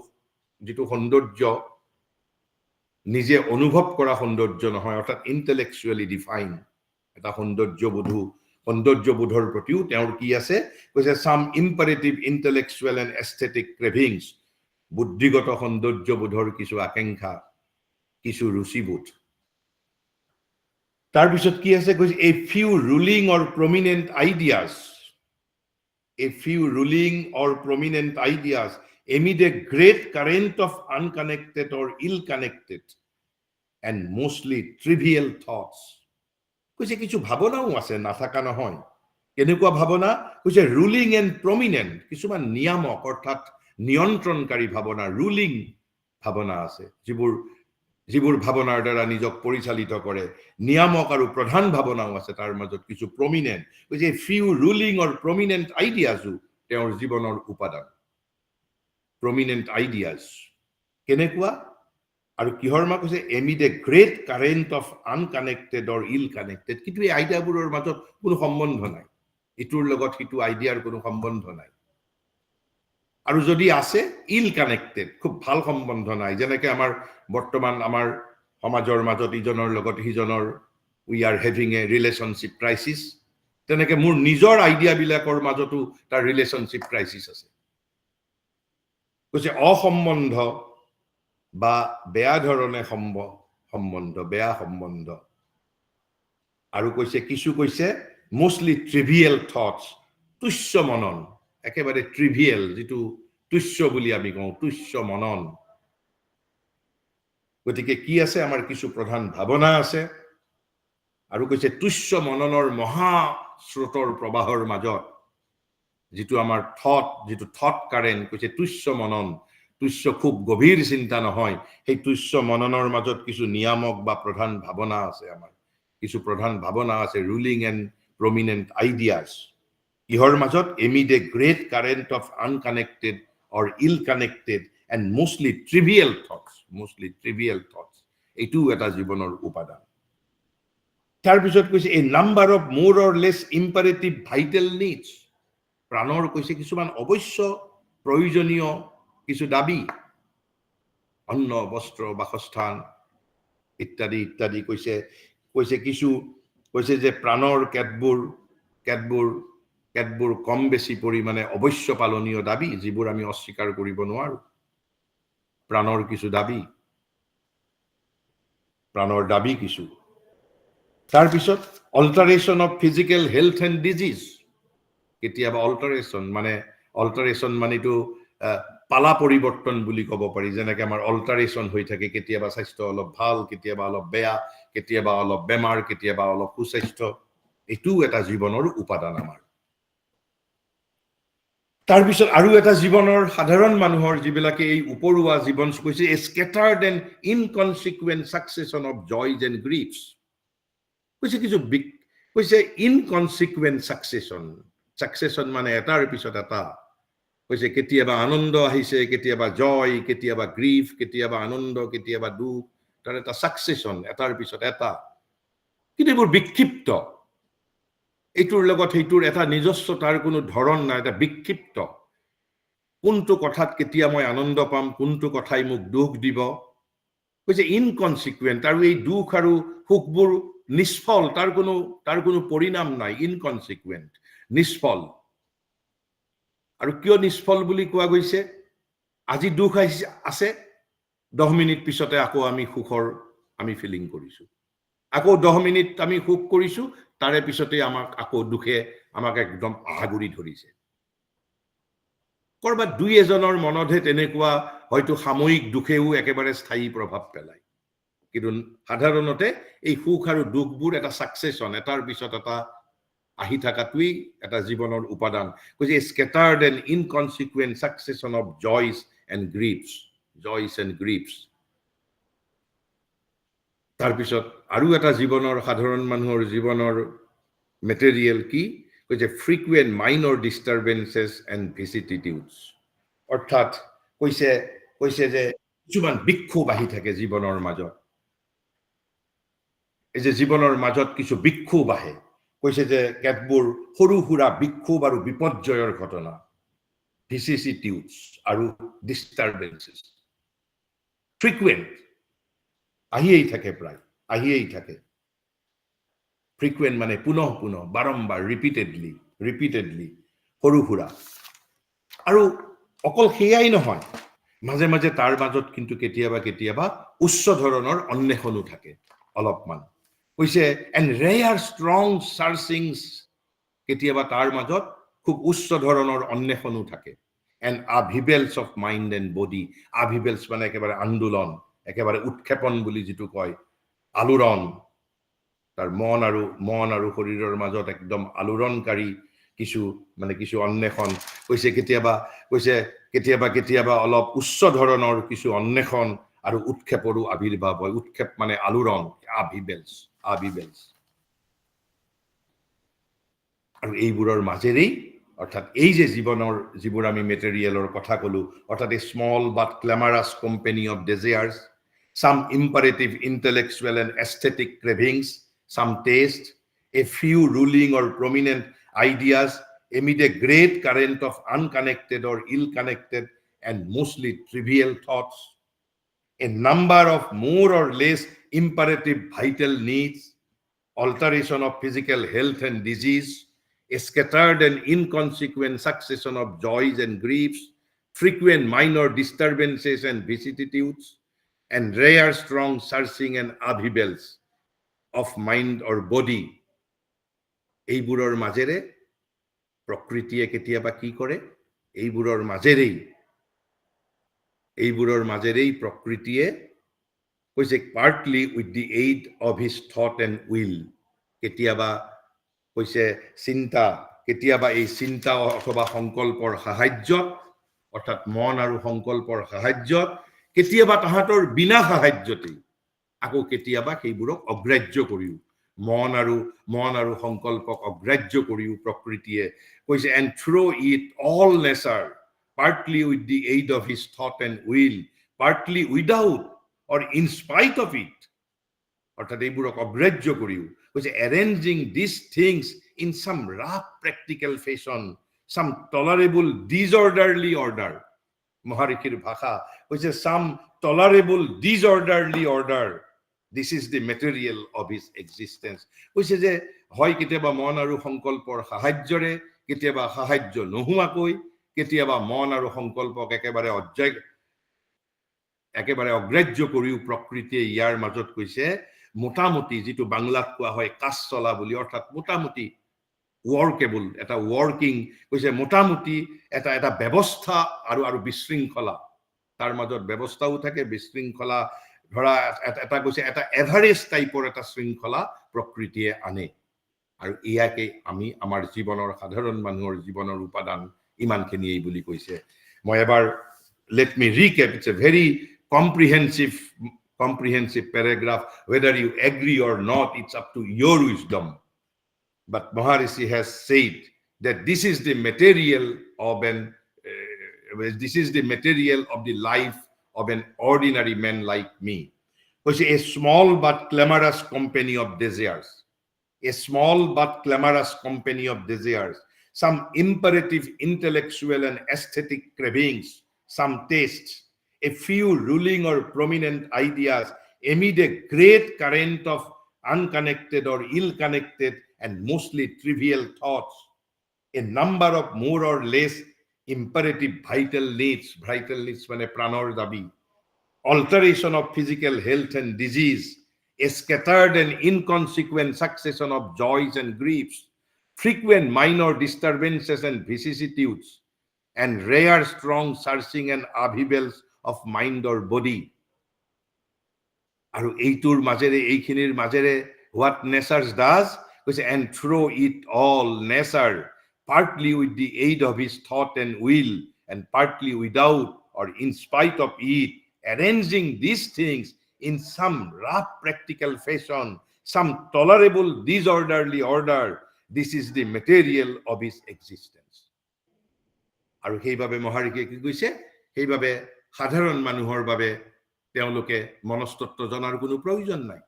যিটো সৌন্দৰ্য নিজে অনুভৱ কৰা সৌন্দৰ্য নহয়, অৰ্থাৎ ইন্টেলেকচুৱেলি ডিফাইন এটা সৌন্দৰ্যবোধৰ প্ৰতিও তেওঁৰ কি আছে? কৈছে some imperative intellectual and aesthetic cravings বুদ্ধিগত সৌন্দৰ্যবোধৰ কিছু আকাংক্ষা কিছু ৰুচিবোধ তাৰপিছত কি আছে কৈছে a few ruling or prominent ideas amid a great current of unconnected or ill-connected and mostly trivial thoughts কৈছে কিছু ভাবনাও আছে নাথাকা নহয় কেনেকুৱা ভাবনা কৈছে ruling and prominent কিছুমান নিয়ামক অৰ্থাৎ নিয়ন্ত্ৰণকাৰী ভাবনা ruling ভাবনা আছে যিবোৰ ভাবনাৰ দ্বাৰা নিজক পৰিচালিত কৰে নিয়ামক আৰু প্ৰধান ভাবনাও আছে তাৰ মাজত কিছু prominent কৈছে few ruling or prominent ideas তেওঁৰ জীৱনৰ উপাদান prominent ideas কেনেকুৱা আৰু কিহৰ মা কৈছে amid a great current of unconnected or ill-connected কিন্তু এই আইডিয়াবোৰৰ মাজত কোনো সম্বন্ধ নাই ইটোৰ লগত হিটো আইডিয়াৰ কোনো সম্বন্ধ নাই আৰু যদি আছে ill-connected খুব ভাল সম্বন্ধ নাই যেনেকৈ আমাৰ বৰ্তমান আমাৰ সমাজৰ মাজত ইজনৰ লগত হিজনৰ we are having a relationship crisis তেনেকৈ মোৰ নিজৰ আইডিয়াবিলাকৰ মাজতো তাৰ ৰিলেশনশিপ ক্ৰাইসিস আছে কৈছে অসম্বন্ধ বা বেয়া ধৰণে সম্বন্ধ বেয়া সম্বন্ধ আৰু কৈছে কিছু কৈছে mostly trivial thoughts তুচ্ছ মনন একেবাৰে trivial যেটো তুচ্ছ বুলি আমি কওঁ তুচ্ছ মনন গতিকে কি আছে আমাৰ কিছু প্ৰধান ভাবনা আছে আৰু কৈছে তুচ্ছ মননৰ মহা স্ৰোতৰ প্ৰবাহৰ মাজত যেটো আমাৰ থট কাৰেন্ট কৈছে তুচ্ছ মনন তুচ্ছ খুব গভীৰ চিন্তা নহয় সেই তুচ্ছ মননৰ মাজত কিছু নিয়ামক বা প্ৰধান ভাবনা আছে আমাৰ কিছু প্ৰধান ভাবনা আছে ruling and prominent ideas ইহৰ মাজত amid a great current of unconnected or ill-connected and mostly trivial thoughts এইটো এটা জীৱনৰ উপাদান তাৰপিছত কৈছে a number of more or less imperative vital needs প্ৰাণৰ কৈছে কিছুমান অৱশ্য প্ৰয়োজনীয় কিছু দাবী অন্ন বস্ত্ৰ বাসস্থান ইত্যাদি ইত্যাদি কৈছে কিছু কৈছে যে প্ৰাণৰ কেতবোৰ কম বেছি পৰিমাণে অৱশ্য পালনীয় দাবী যিবোৰ আমি অস্বীকাৰ কৰিব নোৱাৰো প্ৰাণৰ কিছু দাবী প্ৰাণৰ দাবী কিছু তাৰপিছত alteration of physical health and disease কেতিয়াবা alteration মানে তো পালা পৰিৱৰ্তন বুলি ক'ব পাৰি যেনেকৈ আমাৰ alteration হৈ থাকে কেতিয়াবা স্বাস্থ্য অলপ ভাল কেতিয়াবা অলপ বেয়া কেতিয়াবা অলপ বেমাৰ কেতিয়াবা অলপ সুস্বাস্থ্য এটো এটা জীৱনৰ উপাদান আমাৰ তাৰপিছত আৰু এটা জীৱনৰ সাধাৰণ মানুহৰ যিবিলাকে এই উপৰুৱা জীৱন কৈছে a scattered and inconsequent succession of joys and griefs কৈছে কিছু কৈছে inconsequent succession মানে এটাৰ পিছত এটা কৈছে কেতিয়াবা আনন্দ আহিছে কেতিয়াবা জয় কেতিয়াবা গ্ৰিফ কেতিয়াবা আনন্দ কেতিয়াবা দুখ তাৰ এটা সাকসেশন এটাৰ পিছত এটা কিন্তু এইবোৰ বিক্ষিপ্ত এইটোৰ লগত এইটোৰ এটা নিজস্বতাৰ কোনো ধৰণ নাই এটা বিক্ষিপ্ত কোনটো কথাত কেতিয়া মই আনন্দ পাম কোনটো কথাই মোক দুখ দিব কৈছে ইনকনসিকুৱেন্ট আৰু এই দুখ আৰু সুখবোৰ নিষ্ফল তাৰ কোনো পৰিণাম নাই ইনকনসিকুৱেন্ট নিষ্ফল আৰু কিয় নিষ্ফল বুলি কোৱা গৈছে আজি দুখ আছে 10 মিনিট পিছতে আকৌ আমি সুখৰ আমি ফিলিং কৰিছো আকৌ 10 মিনিট আমি সুখ কৰিছো তাৰে পিছতে আমাক আকৌ দুখে আমাক একদম আগুৰি ধৰিছে কৰবা দুই এজনৰ মনতহে তেনেকুৱা হয়তো সাময়িক দুখেও একেবাৰে স্থায়ী প্ৰভাৱ পেলায় কিন্তু সাধাৰণতে এই সুখ আৰু দুখবোৰ এটা সাকসেশন এটাৰ পিছত এটা আহি থাকাটোই এটা জীৱনৰ উপাদান কৈছে scattered and inconsequent succession of joys and griefs তাৰপিছত আৰু এটা জীৱনৰ সাধাৰণ মানুহৰ জীৱনৰ মেটেৰিয়েল কি কৈছে frequent minor disturbances and vicissitudes অৰ্থাৎ কৈছে যে কিছুমান বিক্ষোভ আহি থাকে জীৱনৰ মাজত এই যে জীৱনৰ মাজত কিছু বিক্ষোভ আহে কৈছে যে কেতবোৰ সৰু সুৰা বিক্ষোভ আৰু বিপৰ্যয়ৰ ঘটনা vicissitudes আৰু disturbances frequent আহিয়েই থাকে প্ৰায় আহিয়েই থাকে frequent মানে পুনঃ বাৰম্বাৰ repeatedly সৰু সুৰা আৰু অকল হেয়াই নহয় মাঝে মাঝে তাৰ মাজত কিন্তু কেতিয়াবা কেতিয়াবা উচ্চ ধৰণৰ অন্বেষণো থাকে অলপমান কৈছে এণ্ড ৰেয়াৰ ষ্ট্ৰং চাৰ্চিংছ কেতিয়াবা তাৰ মাজত খুব উচ্চ ধৰণৰ অন্বেষণো থাকে and abilities of mind and body abilities মানে একেবাৰে আন্দোলন একেবাৰে উৎক্ষেপণ বুলি যিটো কয় আলোড়ন তাৰ মন আৰু শৰীৰৰ মাজত একদম আলোড়নকাৰী কিছু অন্বেষণ কৈছে কেতিয়াবা অলপ উচ্চ ধৰণৰ কিছু অন্বেষণ আৰু উৎক্ষেপৰো আবিৰ্ভাৱ হয় উৎক্ষেপ মানে আলোড়ন আভিবেলছ আৰু এইবোৰৰ মাজেৰেই অৰ্থাৎ এই যে জীৱনৰ যিবোৰ আমি মেটেৰিয়েলৰ কথা কলো অৰ্থাৎ a small but glamorous company of desires some imperative intellectual and aesthetic cravings, some taste, a few ruling or prominent ideas amid a great current of unconnected or ill-connected and mostly trivial thoughts, a number of more or less imperative vital needs, alteration of physical health and disease, a scattered and inconsequent succession of joys and griefs, frequent minor disturbances and vicissitudes, and rare strong searching and upheavals of mind or body. এইবোৰৰ মাজেৰে প্ৰকৃতিয়ে কেতিয়াবা কি কৰে এইবোৰৰ মাজেৰেই প্ৰকৃতিয়ে কৈছে partly with the aid of his thought and will কেতিয়াবা কৈছে কেতিয়াবা এই চিন্তা অথবা সংকল্পৰ সাহায্যত অৰ্থাৎ মন আৰু সংকল্পৰ সাহায্যত কেতিয়াবা তাহাঁতৰ বিনা সাহায্যতে আকৌ কেতিয়াবা সেইবোৰক অগ্ৰাহ্য কৰিও মন আৰু সংকল্পক অগ্ৰাহ্য কৰিও প্ৰকৃতিয়ে কৈছে and through it all nature partly with the aid of his thought and will partly without or in spite of it অৰ্থাৎ এইবোৰক অগ্ৰাহ্য কৰিও কৈছে arranging these things in some rough practical fashion some tolerable disorderly order মহাৰিষিৰ ভাষা কৈছে some tolerable disorderly order this is the material of his existence কৈছে যে হয় কেতিয়াবা মন আৰু সংকল্পৰ সাহায্যৰে কেতিয়াবা সাহায্য নোহোৱাকৈ কেতিয়াবা মন আৰু সংকল্পক একেবাৰে অগ্ৰাহ্য কৰিও প্ৰকৃতিয়ে ইয়াৰ মাজত কৈছে মোটামুটি যিটো বাংলাত কোৱা হয় কাজ চলা বুলি অৰ্থাৎ মোটামুটি workable এটা working কৈছে মোটামুটি এটা ব্যৱস্থা আৰু বিশৃংখলা তাৰ মাজত ব্যৱস্থাও থাকে বিশৃংখলা ধৰা এটা কৈছে এটা এভাৰেজ টাইপৰ এটা শৃংখলা প্ৰকৃতিয়ে আনে আৰু ইয়াকে আমি আমাৰ জীৱনৰ সাধাৰণ মানুহৰ জীৱনৰ উপাদান ইমানখিনি এই বুলি কৈছে মই এবাৰ let me recap it's a very comprehensive paragraph whether you agree or not it's up to your wisdom but Maharishi has said that this is the material of the life of an ordinary man like me which is a small but clamorous company of desires some imperative intellectual and aesthetic cravings some tastes a few ruling or prominent ideas amid a great current of unconnected or ill-connected and mostly trivial thoughts, a number of more or less imperative vital needs মানে প্ৰাণৰ দাবী, alteration of physical health and disease, a scattered and inconsequent succession of joys and griefs, frequent minor disturbances and vicissitudes, and rare strong searching and upheavals of mind or body. আৰু এইখিনিৰ মাজেৰে what nature does and through it all nature partly with the aid of his thought and will and partly without or in spite of it arranging these things in some rough practical fashion some tolerable disorderly order this is the material of his existence আৰু সেইভাবে মহাৰিষিয়ে কি কৈছে সেইভাবে সাধাৰণ মানুহৰ বাবে তেওঁলোকে মনস্তত্ত্ব জনাৰ কোনো প্ৰয়োজন নাই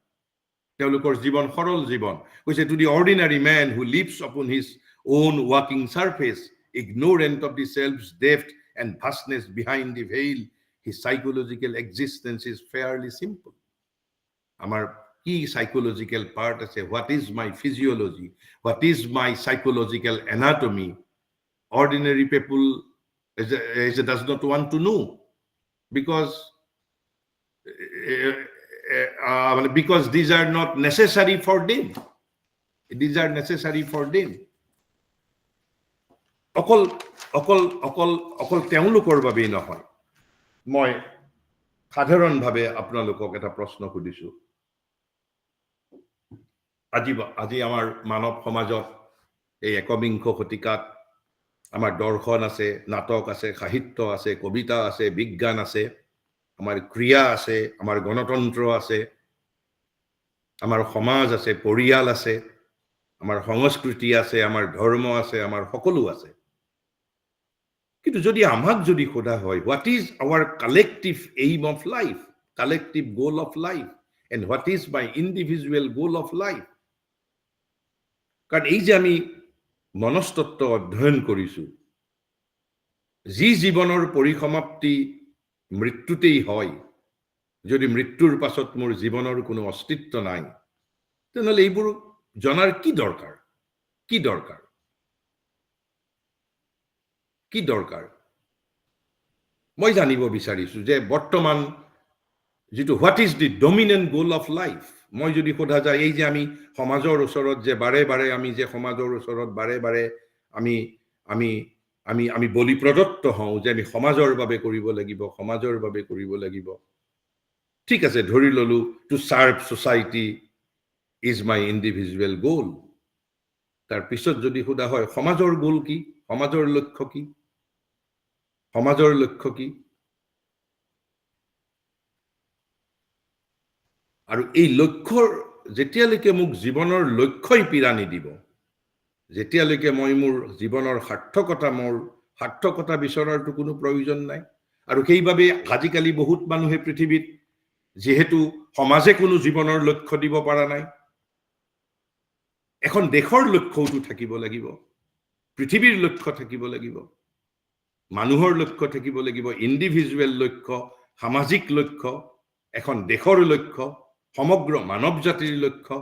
তেওঁলোকৰ জীৱন সৰল জীৱন কৈছে to the ordinary man who lives upon his own walking surface ignorant of the self's depth and vastness behind the veil his psychological existence is fairly simple আমাৰ কি psychological part আছে what is my physiology what is my psychological anatomy ordinary people does not want to know because these are not necessary for them. These are necessary for them. অকল তেওঁলোকৰ বাবেই নহয়। মই সাধাৰণভাৱে আপোনালোকক এটা প্ৰশ্ন সুধিছো। আজি আমাৰ মানৱ সমাজত এই একবিংশ শতিকাত আমাৰ দৰ্শন আছে, নাটক আছে, সাহিত্য আছে, কবিতা আছে, বিজ্ঞান আছে, আমাৰ ক্ৰিয়া আছে, আমাৰ গণতন্ত্ৰ আছে, আমাৰ সমাজ আছে, পৰিয়াল আছে, আমাৰ সংস্কৃতি আছে, আমাৰ ধৰ্ম আছে, আমাৰ সকলো আছে। কিন্তু যদি আমাক যদি সোধা হয়, what is our collective aim of life, collective goal of life, and what is my individual goal of life? কাৰণ এই যে আমি মনস্তত্ব অধ্যয়ন কৰিছো, যি জীৱনৰ পৰিসমাপ্তি মৃত্যুতেই হয়, যদি মৃত্যুৰ পাছত মোৰ জীৱনৰ কোনো অস্তিত্ব নাই, তেনেহ'লে এইবোৰ জনাৰ কি দৰকাৰ? কি দৰকাৰ? কি দৰকাৰ? মই জানিব বিচাৰিছো যে বৰ্তমান যিটো what is the dominant goal of life, মই যদি সোধা যায় এই যে আমি সমাজৰ ওচৰত যে বাৰে বাৰে আমি যে সমাজৰ ওচৰত বাৰে বাৰে আমি বলি প্ৰদত্ত হওঁ যে আমি সমাজৰ বাবে কৰিব লাগিব, সমাজৰ বাবে কৰিব লাগিব। ঠিক আছে, ধৰি ললো to serve society is my individual goal. তাৰ পিছত যদি সোধা হয় সমাজৰ গোল কি, সমাজৰ লক্ষ্য কি, সমাজৰ লক্ষ্য কি? আৰু এই লক্ষ্যৰ যেতিয়ালৈকে মোক জীৱনৰ লক্ষ্যই পীড়া নিদিব, যেতিয়ালৈকে মই মোৰ জীৱনৰ সাৰ্থকতা বিচৰাৰটো কোনো প্ৰয়োজন নাই। আৰু সেইবাবে আজিকালি বহুত মানুহে পৃথিৱীত যেহেতু সমাজে কোনো জীৱনৰ লক্ষ্য দিব পৰা নাই, এখন দেশৰ লক্ষ্যটো থাকিব লাগিব, পৃথিৱীৰ লক্ষ্য থাকিব লাগিব, মানুহৰ লক্ষ্য থাকিব লাগিব, ইণ্ডিভিজুৱেল লক্ষ্য, সামাজিক লক্ষ্য, এখন দেশৰ লক্ষ্য, সমগ্ৰ মানৱ জাতিৰ লক্ষ্য।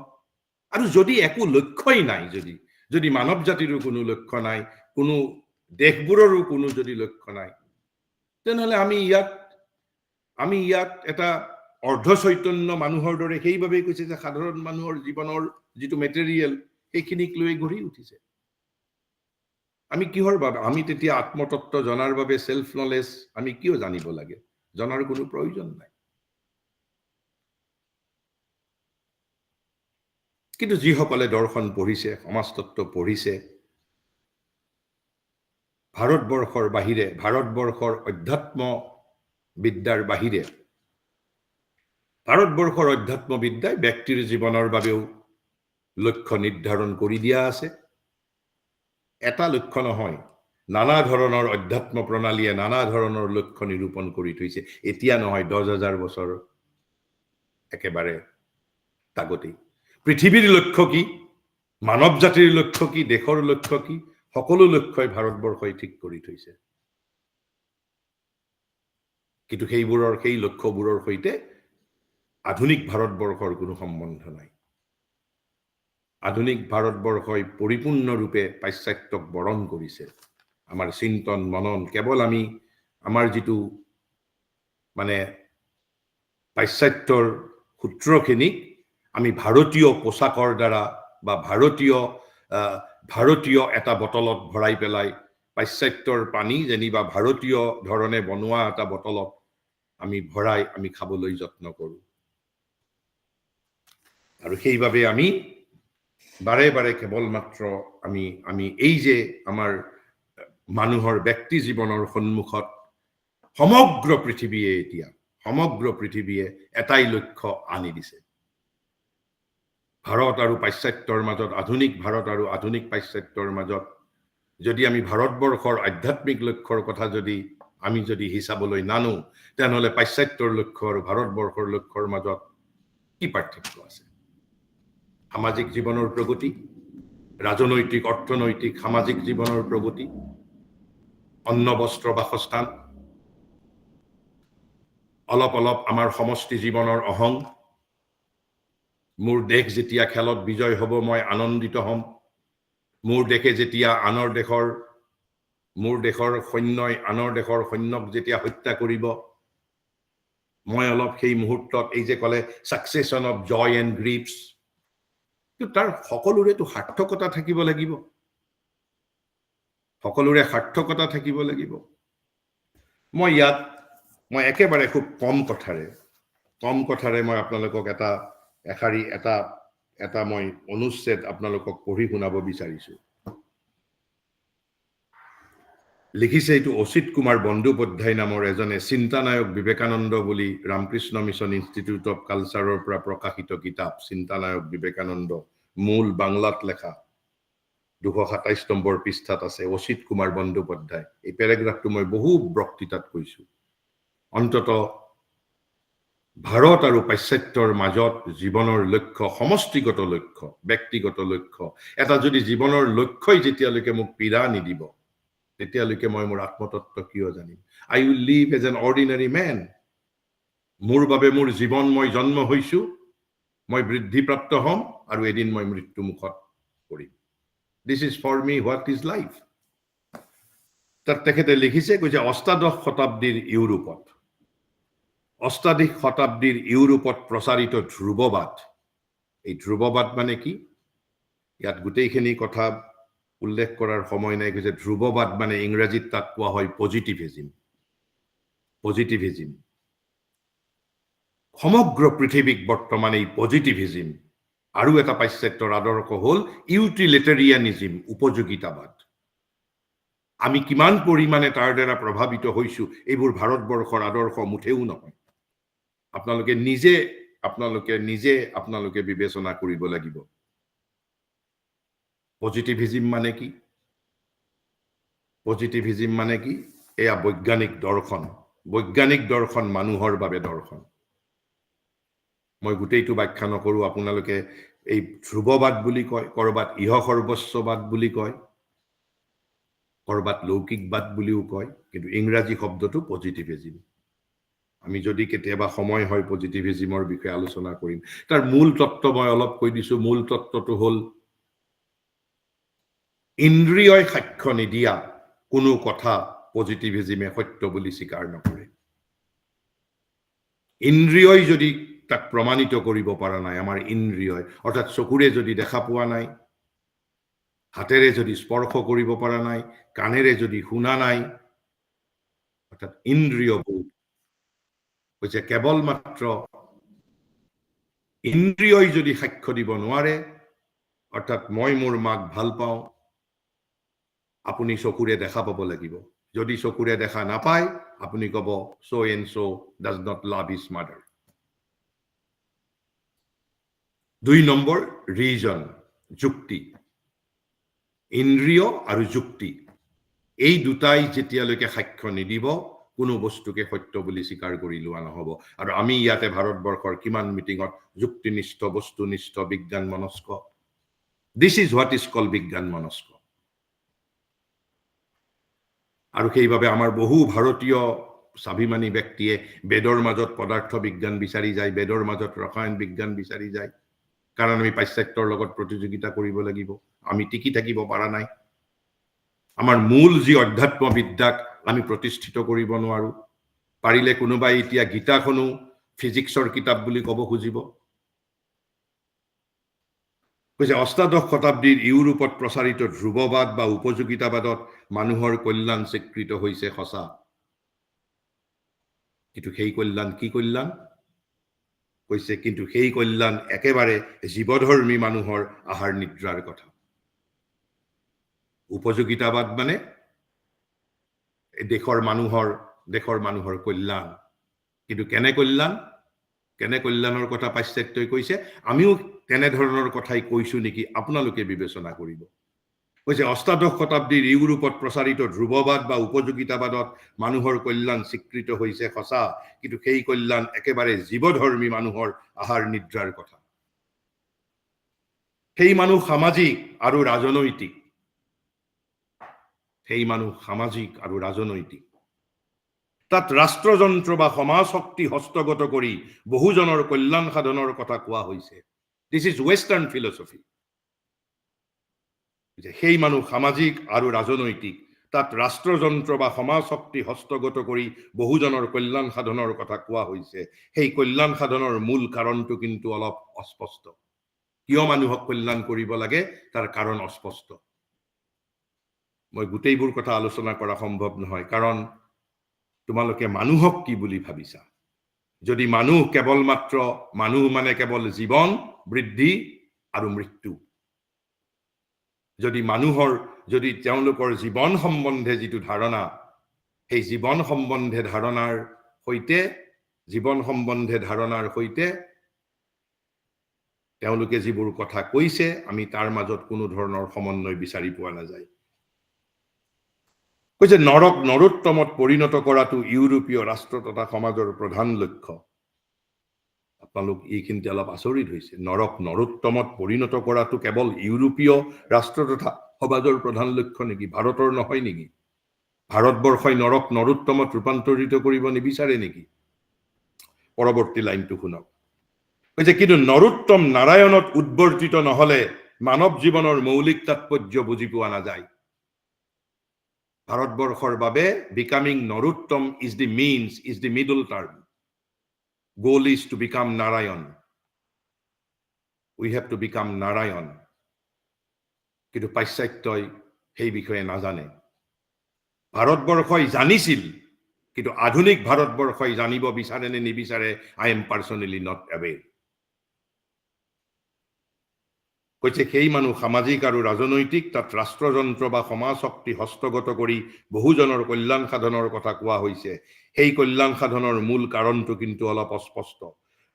আৰু যদি একো লক্ষ্যই নাই, যদি মানৱ জাতিৰো কোনো লক্ষ্য নাই, কোনো দেশবোৰৰো কোনো যদি লক্ষ্য নাই, তেনেহ'লে আমি ইয়াত এটা অৰ্ধ চৈতন্য মানুহৰ দৰে, সেইবাবেই কৈছে যে সাধাৰণ মানুহৰ জীৱনৰ যিটো মেটেৰিয়েল সেইখিনিক লৈ গঢ়ি উঠিছে। আমি কিহৰ বাবে? আমি তেতিয়া আত্মতত্ত্ব জনাৰ বাবে সেলফ নলেজ আমি কিয় জানিব লাগে? জনাৰ কোনো প্ৰয়োজন নাই। কিন্তু যিসকলে দৰ্শন পঢ়িছে, সমাজতত্ত্ব পঢ়িছে, ভাৰতবৰ্ষৰ বাহিৰে, ভাৰতবৰ্ষৰ অধ্যাত্ম বিদ্যাৰ বাহিৰে, ভাৰতবৰ্ষৰ অধ্যাত্ম বিদ্যাই ব্যক্তিৰ জীৱনৰ বাবেও লক্ষ্য নিৰ্ধাৰণ কৰি দিয়া আছে। এটা লক্ষ্য নহয়, নানা ধৰণৰ অধ্যাত্ম প্ৰণালীয়ে নানা ধৰণৰ লক্ষ্য নিৰূপণ কৰি থৈছে। এতিয়া নহয়, 10,000 বছৰ একেবাৰে আগতেই। পৃথিৱীৰ লক্ষ্য কি, মানৱ জাতিৰ লক্ষ্য কি, দেশৰ লক্ষ্য কি, সকলো লক্ষ্যই ভাৰতবৰ্ষই ঠিক কৰি থৈছে। কিন্তু সেই লক্ষ্যবোৰৰ সৈতে আধুনিক ভাৰতবৰ্ষৰ কোনো সম্বন্ধ নাই। আধুনিক ভাৰতবৰ্ষই পৰিপূৰ্ণৰূপে পাশ্চাত্যক বৰণ কৰিছে। আমাৰ চিন্তন মনন কেৱল আমাৰ যিটো মানে পাশ্চাত্যৰ সূত্ৰখিনিক আমি ভাৰতীয় পোচাকৰ দ্বাৰা বা ভাৰতীয় এটা বটলত ভৰাই পেলাই, পাশ্চাত্যৰ পানী যেনিবা ভাৰতীয় ধৰণে বনোৱা এটা বটলত আমি ভৰাই আমি খাবলৈ যত্ন কৰোঁ। আৰু সেইবাবে আমি বাৰে বাৰে কেৱল মাত্ৰ আমি এই যে আমাৰ মানুহৰ ব্যক্তি জীৱনৰ সন্মুখত সমগ্ৰ পৃথিৱীয়ে এটাই লক্ষ্য আনি দিছে। ভাৰত আৰু পাশ্চাত্যৰ মাজত, আধুনিক ভাৰত আৰু আধুনিক পাশ্চাত্যৰ মাজত যদি আমি ভাৰতবৰ্ষৰ আধ্যাত্মিক লক্ষ্যৰ কথা আমি যদি হিচাবলৈ নানো, তেনেহ'লে পাশ্চাত্যৰ লক্ষ্য আৰু ভাৰতবৰ্ষৰ লক্ষ্যৰ মাজত কি পাৰ্থক্য আছে? সামাজিক জীৱনৰ প্ৰগতি, ৰাজনৈতিক, অৰ্থনৈতিক, সামাজিক জীৱনৰ প্ৰগতি, অন্ন বস্ত্ৰ বাসস্থান, অলপ অলপ আমাৰ সমষ্টি জীৱনৰ অহং, মোৰ দেশ যেতিয়া খেলত বিজয় হ'ব মই আনন্দিত হ'ম, মোৰ দেশে যেতিয়া মোৰ দেশৰ সৈন্যই আনৰ দেশৰ সৈন্যক যেতিয়া হত্যা কৰিব, মই অলপ সেই মুহূৰ্তত এই যে ক'লে সাকসেশন অফ জয় এণ্ড গ্ৰিপছ, তাৰ সকলোৰেতো সাৰ্থকতা থাকিব লাগিব, সকলোৰে সাৰ্থকতা থাকিব লাগিব। মই ইয়াত মই একেবাৰে খুব কম কথাৰে মই আপোনালোকক এটা মই অনুচ্ছেদ আপোনালোকক পঢ়ি শুনাব বিচাৰিছো। লিখিছে এইটো অচিত কুমাৰ বন্দ্যোপাধ্যায় নামৰ এজনে চিন্তানায়ক বিবেকানন্দ বুলি ৰামকৃষ্ণ মিছন ইনষ্টিটিউট অফ কালচাৰৰ পৰা প্ৰকাশিত কিতাপ চিন্তানায়ক বিবেকানন্দ, মূল বাংলাত লেখা, 227 নম্বৰ পৃষ্ঠাত আছে অচিত কুমাৰ বন্দ্যোপাধ্যায়। এই পেৰাগ্ৰাফটো মই বহু বক্তৃতাত কৈছো। অন্তত ভাৰত আৰু পাশ্চাত্যৰ মাজত জীৱনৰ লক্ষ্য, সমষ্টিগত লক্ষ্য, ব্যক্তিগত লক্ষ্য, এটা যদি জীৱনৰ লক্ষ্যই যেতিয়ালৈকে মোক পীড়া নিদিব, তেতিয়ালৈকে মই মোৰ আত্মতত্ত্ব কিয় জানিম? I will live as an ordinary men. মোৰ বাবে মোৰ জীৱন, মই জন্ম হৈছো, মই বৃদ্ধিপ্ৰাপ্ত হ'ম আৰু এদিন মই মৃত্যু মুখত পৰিম। This is for me what is life. তাত তেখেতে লিখিছে, কৈছে অষ্টাদশ শতাব্দীৰ ইউৰোপত প্ৰচাৰিত ধ্ৰুৱবাদ। এই ধ্ৰুৱবাদ মানে কি? ইয়াত গোটেইখিনি কথা উল্লেখ কৰাৰ সময় নাই। কৈছে ধ্ৰুৱবাদ মানে ইংৰাজীত তাক কোৱা হয় পজিটিভিজম। সমগ্ৰ পৃথিৱীক বৰ্তমান এই পজিটিভিজম আৰু এটা পাশ্চাত্যৰ আদৰ্শ হ'ল ইউটিলিটেৰিয়ানিজম, উপযোগিতাবাদ। আমি কিমান পৰিমাণে তাৰ দ্বাৰা প্ৰভাৱিত হৈছো এইবোৰ ভাৰতবৰ্ষৰ আদৰ্শ মুঠেও নহয়। আপোনালোকে নিজে বিবেচনা কৰিব লাগিব। পজিটিভিজম মানে কি? পজিটিভিজম মানে কি? এয়া বৈজ্ঞানিক দৰ্শন, মানুহৰ বাবে দৰ্শন। মই গোটেইটো ব্যাখ্যা নকৰো, আপোনালোকে এই ধ্ৰুৱবাদ বুলি কয়, কৰবাত ইহ সৰ্বস্ববাদ বুলি কয়, কৰবাত লৌকিকবাদ বুলিও কয়, কিন্তু ইংৰাজী শব্দটো পজিটিভিজম। আমি যদি কেতিয়াবা সময় হয় পজিটিভিজমৰ বিষয়ে আলোচনা কৰিম। তাৰ মূল তত্ত্ব মই অলপ কৈ দিছো। মূল তত্ত্বটো হ'ল ইন্দ্ৰিয়ই সাক্ষ্য নিদিয়া কোনো কথা পজিটিভিজমে সত্য বুলি স্বীকাৰ নকৰে। ইন্দ্ৰিয়ই যদি তাক প্ৰমাণিত কৰিব পৰা নাই, আমাৰ ইন্দ্ৰিয়ই অৰ্থাৎ চকুৰে যদি দেখা পোৱা নাই, হাতেৰে যদি স্পৰ্শ কৰিব পৰা নাই, কাণেৰে যদি শুনা নাই, অৰ্থাৎ ইন্দ্ৰিয়বোৰ হৈছে কেৱল মাত্ৰ ইন্দ্ৰিয়ই যদি সাক্ষ্য দিব নোৱাৰে, অৰ্থাৎ মই মোৰ মাক ভাল পাওঁ, আপুনি চকুৰে দেখা পাব লাগিব। যদি চকুৰে দেখা নাপায়, আপুনি ক'ব so and so does not love his mother। 2 number reason, যুক্তি। ইন্দ্ৰিয় আৰু যুক্তি এই দুটাই যেতিয়ালৈকে সাক্ষ্য নিদিব, কোনো বস্তুকে সত্য বুলি স্বীকাৰ কৰি লোৱা নহ'ব। আৰু আমি ইয়াতে ভাৰতবৰ্ষৰ কিমান মিটিঙত যুক্তিনিষ্ঠ, বস্তুনিষ্ঠ, বিজ্ঞান মনস্ক। This is what is called বিজ্ঞান মনস্ক। আৰু সেইবাবে আমাৰ বহু ভাৰতীয় স্বাভিমানী ব্যক্তিয়ে বেদৰ মাজত পদাৰ্থ বিজ্ঞান বিচাৰি যায়, বেদৰ মাজত ৰসায়ন বিজ্ঞান বিচাৰি যায়। কাৰণ আমি পাশ্চাত্যৰ লগত প্ৰতিযোগিতা কৰিব লাগিব। আমি টিকি থাকিব পৰা নাই। আমাৰ মূল যি অধ্যাত্ম বিদ্যাক আমি প্ৰতিষ্ঠিত কৰিব নোৱাৰো। পাৰিলে কোনোবাই এতিয়া গীতাখনো ফিজিক্সৰ কিতাপ বুলি ক'ব খুজিব। কৈছে অষ্টাদশ শতাব্দীৰ ইউৰোপত প্ৰচাৰিত ধ্ৰুৱবাদ বা উপযোগিতাবাদত মানুহৰ কল্যাণ স্বীকৃত হৈছে সঁচা, কিন্তু সেই কল্যাণ কি কল্যাণ? কৈছে কিন্তু সেই কল্যাণ একেবাৰে জীৱধৰ্মী মানুহৰ আহাৰ নিদ্ৰাৰ কথা। উপযোগিতাবাদ মানে দেশৰ মানুহৰ কল্যাণ, কিন্তু কেনে কল্যাণৰ কথা পাশ্চাত্যই কৈছে, আমিও তেনেধৰণৰ কথাই কৈছো নেকি আপোনালোকে বিবেচনা কৰিব। কৈছে অষ্টাদশ শতাব্দীৰ ইউৰোপত প্ৰচাৰিত ধ্ৰুৱবাদ বা উপযোগিতাবাদত মানুহৰ কল্যাণ স্বীকৃত হৈছে সঁচা, কিন্তু সেই কল্যাণ একেবাৰে জীৱধৰ্মী মানুহৰ আহাৰ নিদ্ৰাৰ কথা। সেই মানুহ সামাজিক আৰু ৰাজনৈতিক। তাত ৰাষ্ট্ৰযন্ত্ৰ বা সমাজ শক্তি হস্তগত কৰি বহুজনৰ কল্যাণ সাধনৰ কথা কোৱা হৈছে। This is western philosophy. সেই মানুহ সামাজিক আৰু ৰাজনৈতিক, তাত ৰাষ্ট্ৰযন্ত্ৰ বা সমাজ শক্তি হস্তগত কৰি বহুজনৰ কল্যাণ সাধনৰ কথা কোৱা হৈছে সেই কল্যাণ সাধনৰ মূল কাৰণটো কিন্তু অলপ অস্পষ্ট কিয় মানুহক কল্যাণ কৰিব লাগে তাৰ কাৰণ অস্পষ্ট মই গোটেইবোৰ কথা আলোচনা কৰা সম্ভৱ নহয় কাৰণ তোমালোকে মানুহক কি বুলি ভাবিছা যদি মানুহ কেৱল মাত্ৰ মানুহ মানে কেৱল জীৱন বৃদ্ধি আৰু মৃত্যু যদি মানুহৰ যদি তেওঁলোকৰ জীৱন সম্বন্ধে যিটো ধাৰণা সেই জীৱন সম্বন্ধে ধাৰণাৰ সৈতে তেওঁলোকে যিবোৰ কথা কৈছে আমি তাৰ মাজত কোনো ধৰণৰ সমন্বয় বিচাৰি পোৱা নাযায় কৈছে নৰক নৰোত্তমত পৰিণত কৰাটো ইউৰোপীয় ৰাষ্ট্ৰ তথা সমাজৰ প্ৰধান লক্ষ্য আপোনালোক এইখিনিতে অলপ আচৰিত হৈছে নৰক নৰোত্তমত পৰিণত কৰাটো কেৱল ইউৰোপীয় ৰাষ্ট্ৰ তথা সমাজৰ প্ৰধান লক্ষ্য নেকি ভাৰতৰ নহয় নেকি ভাৰতবৰ্ষই নৰক নৰোত্তমত ৰূপান্তৰিত কৰিব নিবিচাৰে নেকি পৰৱৰ্তী লাইনটো শুনক কৈছে কিন্তু নৰোত্তম নাৰায়ণত উদ্বৰ্তিত নহলে মানৱ জীৱনৰ মৌলিক তাৎপৰ্য বুজি পোৱা নাযায় ভাৰতবৰ্ষৰ বাবে becoming Narottam is the means is the middle term goal is to become Narayan we have to become Narayan কিন্তু পাশ্চাত্যই সেই বিষয়ে নাজানে ভাৰতবৰ্ষই জানিছিল কিন্তু আধুনিক ভাৰতবৰ্ষই জানিব বিচাৰে নে নিবিচাৰে I am personally not aware কৈছে সেই মানুহ সামাজিক আৰু ৰাজনৈতিক তাত ৰাষ্ট্ৰযন্ত্ৰ বা সমাজ শক্তি হস্তগত কৰি বহুজনৰ কল্যাণ সাধনৰ কথা কোৱা হৈছে সেই কল্যাণ সাধনৰ মূল কাৰণটো কিন্তু অলপ অস্পষ্ট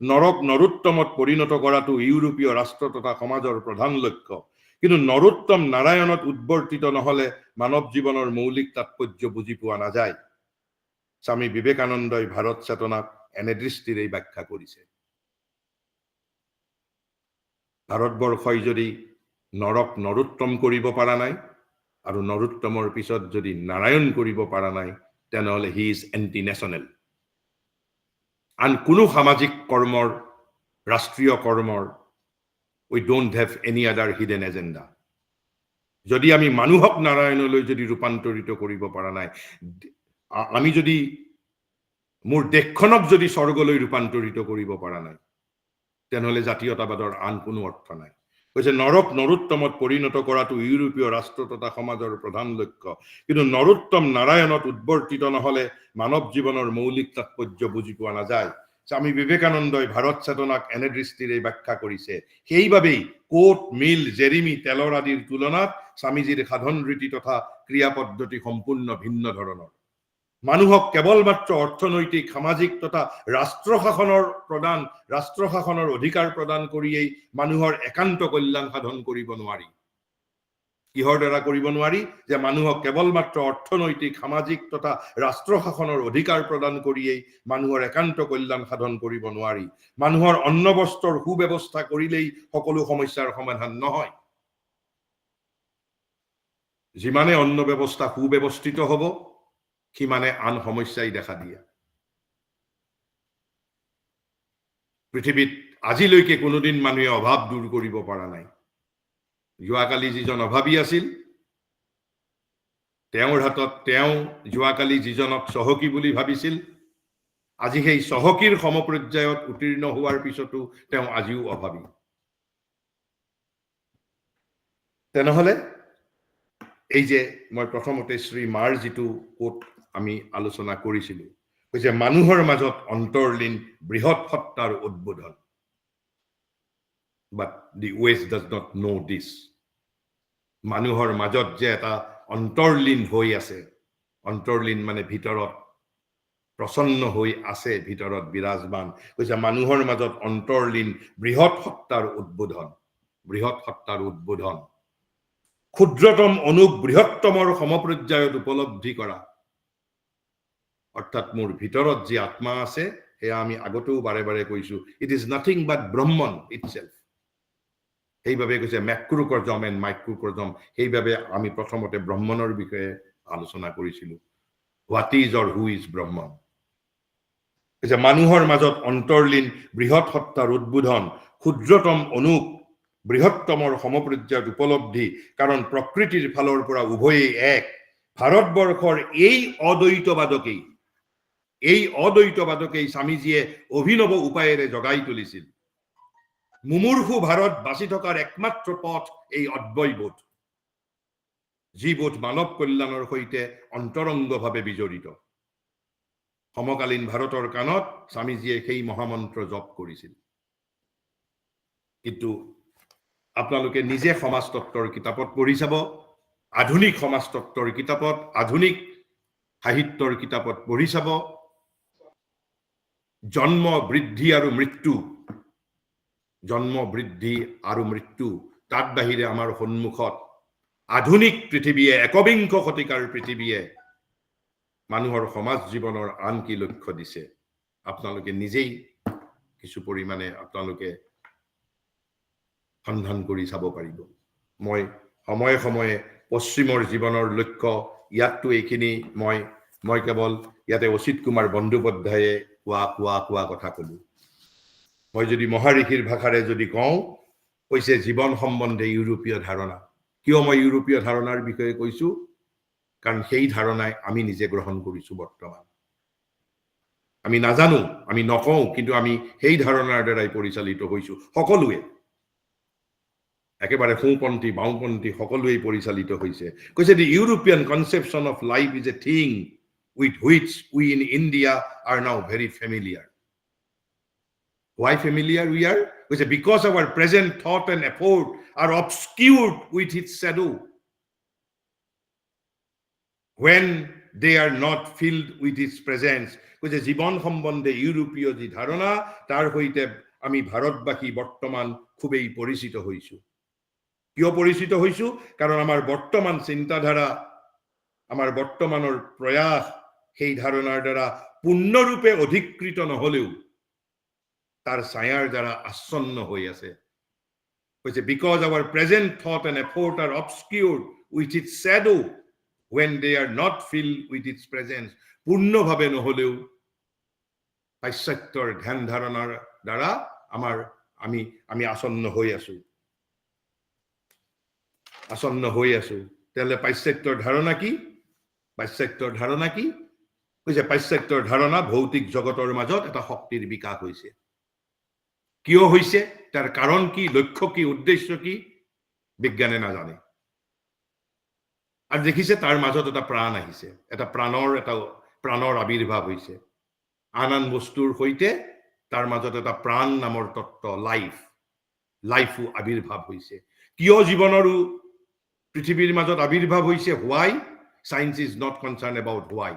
নৰক নৰোত্তমত পৰিণত কৰাটো ইউৰোপীয় ৰাষ্ট্ৰ তথা সমাজৰ প্ৰধান লক্ষ্য কিন্তু নৰোত্তম নাৰায়ণত উদ্বৰ্তিত নহলে মানৱ জীৱনৰ মৌলিক তাৎপৰ্য বুজি পোৱা নাযায় স্বামী বিবেকানন্দই ভাৰত চেতনাক এনে দৃষ্টিৰে ব্যাখ্যা কৰিছে ভাৰতবৰ্ষই যদি নৰক নৰোত্তম কৰিব পৰা নাই আৰু নৰোত্তমৰ পিছত যদি নাৰায়ণ কৰিব পৰা নাই তেনেহলে হি ইজ এন্টি নেশ্যনেল আন কোনো সামাজিক কৰ্মৰ ৰাষ্ট্ৰীয় কৰ্মৰ we don't have any other hidden agenda যদি আমি মানুহক নাৰায়ণলৈ যদি ৰূপান্তৰিত কৰিব পৰা নাই আমি যদি মোৰ দেশখনক যদি স্বৰ্গলৈ ৰূপান্তৰিত কৰিব পৰা নাই তেনেহলে জাতীয়তাবাদৰ আন কোনো অৰ্থ নাই কৈছে নৰক নৰোত্তমত পৰিণত কৰাটো ইউৰোপীয় ৰাষ্ট্ৰ তথা সমাজৰ প্ৰধান লক্ষ্য কিন্তু নৰোত্তম নাৰায়ণত উদ্বৰ্তিত নহলে মানৱ জীৱনৰ মৌলিক তাৎপৰ্য বুজি পোৱা নাযায় স্বামী বিবেকানন্দই ভাৰত চেতনাক এনে দৃষ্টিৰে ব্যাখ্যা কৰিছে সেইবাবেই কোট মিল জেৰিমি টেলৰ আদিৰ তুলনাত স্বামীজীৰ সাধন ৰীতি তথা ক্ৰিয়া পদ্ধতি সম্পূৰ্ণ ভিন্ন ধৰণৰ মানুহক কেৱল মাত্ৰ অৰ্থনৈতিক সামাজিক তথা ৰাষ্ট্ৰ শাসনৰ অধিকাৰ প্ৰদান কৰিয়েই মানুহৰ একান্ত কল্যাণ সাধন কৰিব নোৱাৰি কিহৰ দ্বাৰা কৰিব নোৱাৰি যে মানুহক কেৱল মাত্ৰ অৰ্থনৈতিক সামাজিক তথা ৰাষ্ট্ৰ শাসনৰ অধিকাৰ প্ৰদান কৰিয়েই মানুহৰ একান্ত কল্যাণ সাধন কৰিব নোৱাৰি মানুহৰ অন্ন বস্ত্ৰৰ সুব্যৱস্থা কৰিলেই সকলো সমস্যাৰ সমাধান নহয় যিমানে অন্ন ব্যৱস্থা সুব্যৱস্থিত হ'ব সিমানে আন সমস্যাই দেখা দিয়ে পৃথিৱীত আজিলৈকে কোনোদিন মানুহে অভাৱ দূৰ কৰিব পৰা নাই যোৱাকালি যিজন অভাৱী আছিল তেওঁৰ হাতত তেওঁ যোৱাকালি যিজনক চহকী বুলি ভাবিছিল আজি সেই চহকীৰ সমপৰ্যায়ত উত্তীৰ্ণ হোৱাৰ পিছতো তেওঁ আজিও অভাৱী তেনেহলে এই যে মই প্ৰথমতে শ্ৰী মাৰ যিটো কোট আমি আলোচনা কৰিছিলো যে মানুহৰ মাজত অন্তৰ্লীন বৃহৎ সত্তাৰ উদ্বোধন but the West does not know this মানুহৰ মাজত যে এটা অন্তৰ্লীন হৈ আছে অন্তৰ্লীন মানে ভিতৰত প্ৰসন্ন হৈ আছে ভিতৰত বিৰাজমান কৈছে মানুহৰ মাজত অন্তৰ্লীন বৃহৎ সত্তাৰ উদ্বোধন ক্ষুদ্ৰতম অনুক বৃহত্তমৰ সমপৰ্যায়ত উপলব্ধি কৰা অৰ্থাৎ মোৰ ভিতৰত যি আত্মা আছে সেয়া আমি আগতেও বাৰে বাৰে কৈছো ইট ইজ নাথিং বাট ব্ৰহ্মন ইটসেল্ফ সেইভাবে কৈছে ম্যাক্ৰোকজম এণ্ড মাইক্ৰোকজম সেইভাবে আমি প্ৰথমতে ব্ৰহ্মনৰ বিষয়ে আলোচনা কৰিছিলো what is or who is Brahman কৈছে মানুহৰ মাজত অন্তৰ্লীন বৃহৎ সত্তাৰ উদ্বোধন ক্ষুদ্ৰতম অনুক বৃহত্তমৰ সমপৰ্যায়ত উপলব্ধি কাৰণ প্ৰকৃতিৰ ফালৰ পৰা উভয়েই এক ভাৰতবৰ্ষৰ এই অদ্বৈতবাদকেই স্বামীজীয়ে অভিনৱ উপায়েৰে জগাই তুলিছিল মুমূৰ্ষু ভাৰত বাচি থকাৰ একমাত্ৰ পথ এই অদ্বৈতবোধ যি বোধ মানৱ কল্যাণৰ সৈতে অন্তৰংগভাৱে বিজড়িত সমকালীন ভাৰতৰ কাণত স্বামীজীয়ে সেই মহামন্ত্ৰ জপ কৰিছিল কিন্তু আপোনালোকে নিজে সমাজতত্ত্বৰ কিতাপত পঢ়ি চাব আধুনিক সমাজতত্ত্বৰ কিতাপত আধুনিক সাহিত্যৰ কিতাপত পঢ়ি চাব জন্ম বৃদ্ধি আৰু মৃত্যু তাত বাহিৰে আমাৰ সন্মুখত আধুনিক পৃথিৱীয়ে একবিংশ শতিকাৰ পৃথিৱীয়ে মানুহৰ সমাজ জীৱনৰ আন কি লক্ষ্য দিছে আপোনালোকে নিজেই কিছু পৰিমাণে আপোনালোকে সন্ধান কৰি চাব পাৰিব মই সময়ে সময়ে পশ্চিমৰ জীৱনৰ লক্ষ্য ইয়াতটো এইখিনি মই কেৱল ইয়াতে অচিত কুমাৰ বন্দ্যোপাধ্যায়ে কোৱা কথা কলো মই যদি মহাৰিষিৰ ভাষাৰে যদি কওঁ কৈছে জীৱন সম্বন্ধে ইউৰোপীয় ধাৰণা কিয় মই ইউৰোপীয় ধাৰণাৰ বিষয়ে কৈছো কাৰণ সেই ধাৰণাই আমি নিজে গ্ৰহণ কৰিছো বৰ্তমান আমি নাজানো আমি নকওঁ কিন্তু আমি সেই ধাৰণাৰ দ্বাৰাই পৰিচালিত হৈছো সকলোৱে একেবাৰে সোঁপন্থী বাওঁপন্থী সকলোৱে পৰিচালিত হৈছে কৈছে the European conception of life is a thing with which we in India are now very familiar. Why familiar we are? Because our present thought and effort are obscured with its shadow. When they are not filled with its presence. জীবন সম্বন্ধে ইউৰোপীয় যি ধাৰণা তাৰ সৈতে আমি ভাৰতবাসী বৰ্তমান খুবেই পৰিচিত হৈছো কিয় পৰিচিত হৈছো কাৰণ আমাৰ বৰ্তমান চিন্তাধাৰা আমাৰ বৰ্তমানৰ প্ৰয়াস সেই ধাৰণাৰ দ্বাৰা পূৰ্ণৰূপে অধিকৃত নহলেও তাৰ ছায়াৰ দ্বাৰা আচ্ছন্ন হৈ আছে কৈছে because our present thought and effort are obscured with its shadow when they are not filled with its presence পূৰ্ণভাৱে নহলেও পাশ্চাত্যৰ ধ্যান ধাৰণাৰ দ্বাৰা আমি আসন্ন হৈ আছো তেলে পাশ্চাত্যৰ ধাৰণা কি কৈছে পাশ্চাত্যৰ ধাৰণা ভৌতিক জগতৰ মাজত এটা শক্তিৰ বিকাশ হৈছে কিয় হৈছে তাৰ কাৰণ কি লক্ষ্য কি উদ্দেশ্য কি বিজ্ঞানে নাজানে আৰু দেখিছে তাৰ মাজত এটা প্ৰাণ আহিছে এটা প্ৰাণৰ আবিৰ্ভাৱ হৈছে আন বস্তুৰ সৈতে তাৰ মাজত এটা প্ৰাণ নামৰ তত্ত্ব লাইফো আবিৰ্ভাৱ হৈছে কিয় জীৱনৰো পৃথিৱীৰ মাজত আবিৰ্ভাৱ হৈছে why science is not concerned about why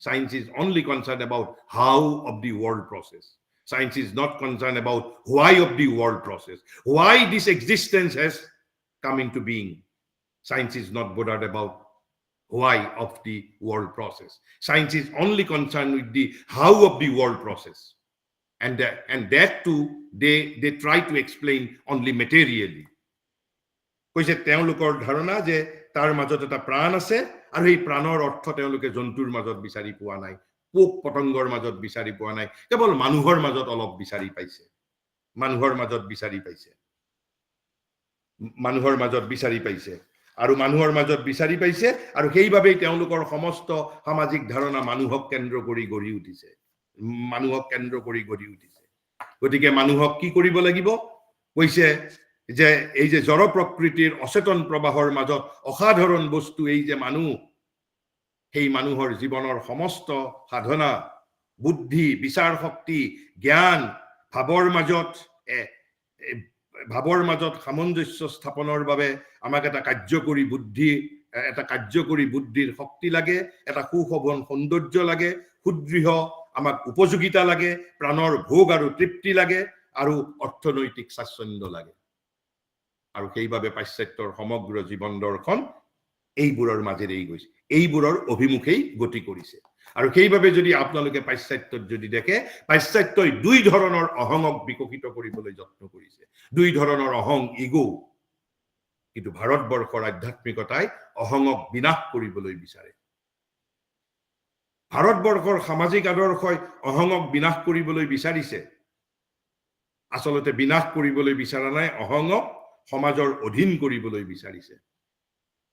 science is only concerned about how of the world process science is not concerned about why of the world process why this existence has come into being science is not bothered about why of the world process science is only concerned with the how of the world process and that too they try to explain only materially কৈছে তেওঁলোকৰ ধাৰণা যে তাৰ মাজত এটা প্ৰাণ আছে আৰু এই প্ৰাণৰ অৰ্থ তেওঁলোকে জন্তুৰ মাজত বিচাৰি পোৱা নাই পোক পতংগৰ মাজত বিচাৰি পোৱা নাই কেৱল মানুহৰ মাজত অলপ বিচাৰি পাইছে মানুহৰ মাজত বিচাৰি পাইছে আৰু সেইভাবেই তেওঁলোকৰ সমস্ত সামাজিক ধাৰণা মানুহক কেন্দ্ৰ কৰি গঢ়ি উঠিছে গতিকে মানুহক কি কৰিব লাগিব কৈছে যে এই যে জড় প্ৰকৃতিৰ অচেতন প্ৰবাহৰ মাজত অসাধাৰণ বস্তু এই যে মানুহ সেই মানুহৰ জীৱনৰ সমস্ত সাধনা বুদ্ধি বিচাৰ শক্তি জ্ঞান ভাৱৰ মাজত সামঞ্জস্য স্থাপনৰ বাবে আমাক এটা কাৰ্যকৰী বুদ্ধিৰ শক্তি লাগে এটা সুশোভন সৌন্দৰ্য লাগে সুদৃঢ় আমাক উপযোগিতা লাগে প্ৰাণৰ ভোগ আৰু তৃপ্তি লাগে আৰু অৰ্থনৈতিক স্বাচ্ছন্দ্য লাগে আৰু সেইভাবে পাশ্চাত্যৰ সমগ্ৰ জীৱন দৰ্শন এইবোৰৰ মাজেৰেই গৈছে এইবোৰৰ অভিমুখেই গতি কৰিছে আৰু সেইভাবে যদি আপোনালোকে পাশ্চাত্যত যদি দেখে পাশ্চাত্যই দুই ধৰণৰ অহংক বিকশিত কৰিবলৈ যত্ন কৰিছে দুই ধৰণৰ অহং ইগো কিন্তু ভাৰতবৰ্ষৰ আধ্যাত্মিকতাই অহংক বিনাশ কৰিবলৈ বিচাৰে ভাৰতবৰ্ষৰ সামাজিক আদৰ্শই অহংক বিনাশ কৰিবলৈ বিচাৰিছে আসলতে বিনাশ কৰিবলৈ বিচৰা নাই অহংক সমাজৰ অধীন কৰিবলৈ বিচাৰিছে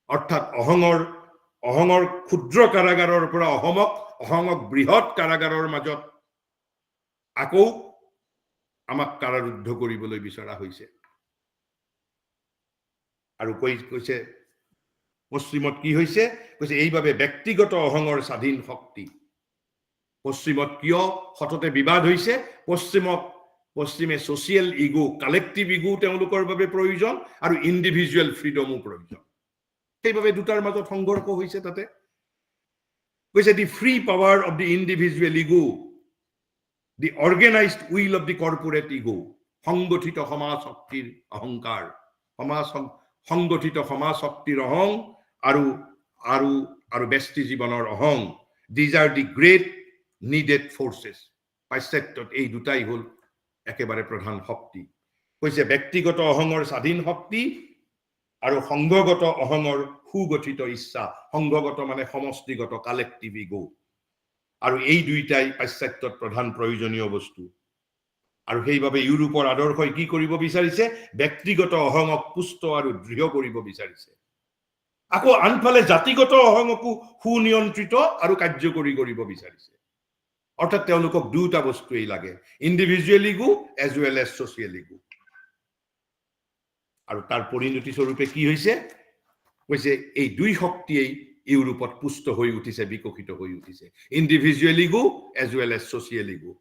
অৰ্থাৎ অহঙৰ ক্ষুদ্ৰ কাৰাগাৰৰ পৰা অহঙক বৃহৎ কাৰাগাৰৰ মাজত আকৌ আমাক কাৰাৰুদ্ধ কৰিবলৈ বিচৰা হৈছে আৰু কৈছে পশ্চিমত কি হৈছে কৈছে এইভাবে ব্যক্তিগত অহঙৰ স্বাধীন শক্তি পশ্চিমত কিয় হঠতে বিবাদ হৈছে পশ্চিমে সোশিয়েল ইগো কালেক্টিভ ইগো তেওঁলোকৰ বাবে প্ৰয়োজন আৰু ইন্ডিভিজুৱেল ফ্ৰীডমো প্ৰয়োজন সেইভাবে দুটাৰ মাজত সংঘৰ্ষ হৈছে তাতে কৈছে the free power of the individual ego the organized will of the corporate ego সংগঠিত সমাজ শক্তিৰ অহংকাৰ সংগঠিত সমাজ শক্তিৰ অহং আৰু ব্যষ্টি জীৱনৰ অহং these are the great needed forces পাশ্চাত্যত এই দুটাই হল একেবাৰে প্ৰধান শক্তি কৈছে ব্যক্তিগত অহঙৰ স্বাধীন শক্তি আৰু সংঘগত অহঙৰ সুগঠিত ইচ্ছা সংঘগত মানে সমষ্টিগত কালেক্টিভ ইগো আৰু এই দুইটাই পাশ্চাত্যত প্ৰধান প্ৰয়োজনীয় বস্তু আৰু সেইভাবে ইউৰোপৰ আদৰ্শই কি কৰিব বিচাৰিছে ব্যক্তিগত অহঙক পুষ্ট আৰু দৃঢ় কৰিব বিচাৰিছে আকৌ আনফালে জাতিগত অহঙকো সুনিয়ন্ত্ৰিত আৰু কাৰ্যকৰী কৰিব বিচাৰিছে অৰ্থাৎ তেওঁলোকক দুটা বস্তুই লাগে individual ego as well as social ego আৰু তাৰ পৰিণতি স্বৰূপে কি হৈছে কৈছে এই দুই শক্তিয়েই ইউৰোপত পুষ্ট হৈ উঠিছে বিকশিত হৈ উঠিছে individual ego as well as social ego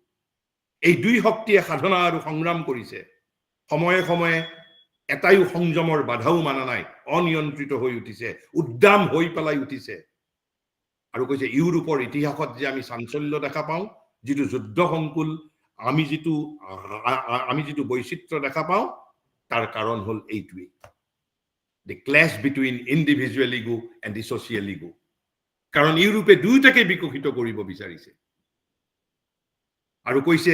এই দুই শক্তিয়ে সাধনা আৰু সংগ্ৰাম কৰিছে সময়ে সময়ে এটাইও সংযমৰ বাধাও মানা নাই অনিয়ন্ত্ৰিত হৈ উঠিছে উদ্দাম হৈ পেলাই উঠিছে আৰু কৈছে ইউৰোপৰ ইতিহাসত যে আমি চাঞ্চল্য দেখা পাওঁ যিটো যুদ্ধ সংকুল আমি যিটো বৈচিত্ৰ্য দেখা পাওঁ তাৰ কাৰণ হল এইটোৱেই the clash between individual ego and the social ego কাৰণ ইউৰোপে দুইটাকে বিকশিত কৰিব বিচাৰিছে আৰু কৈছে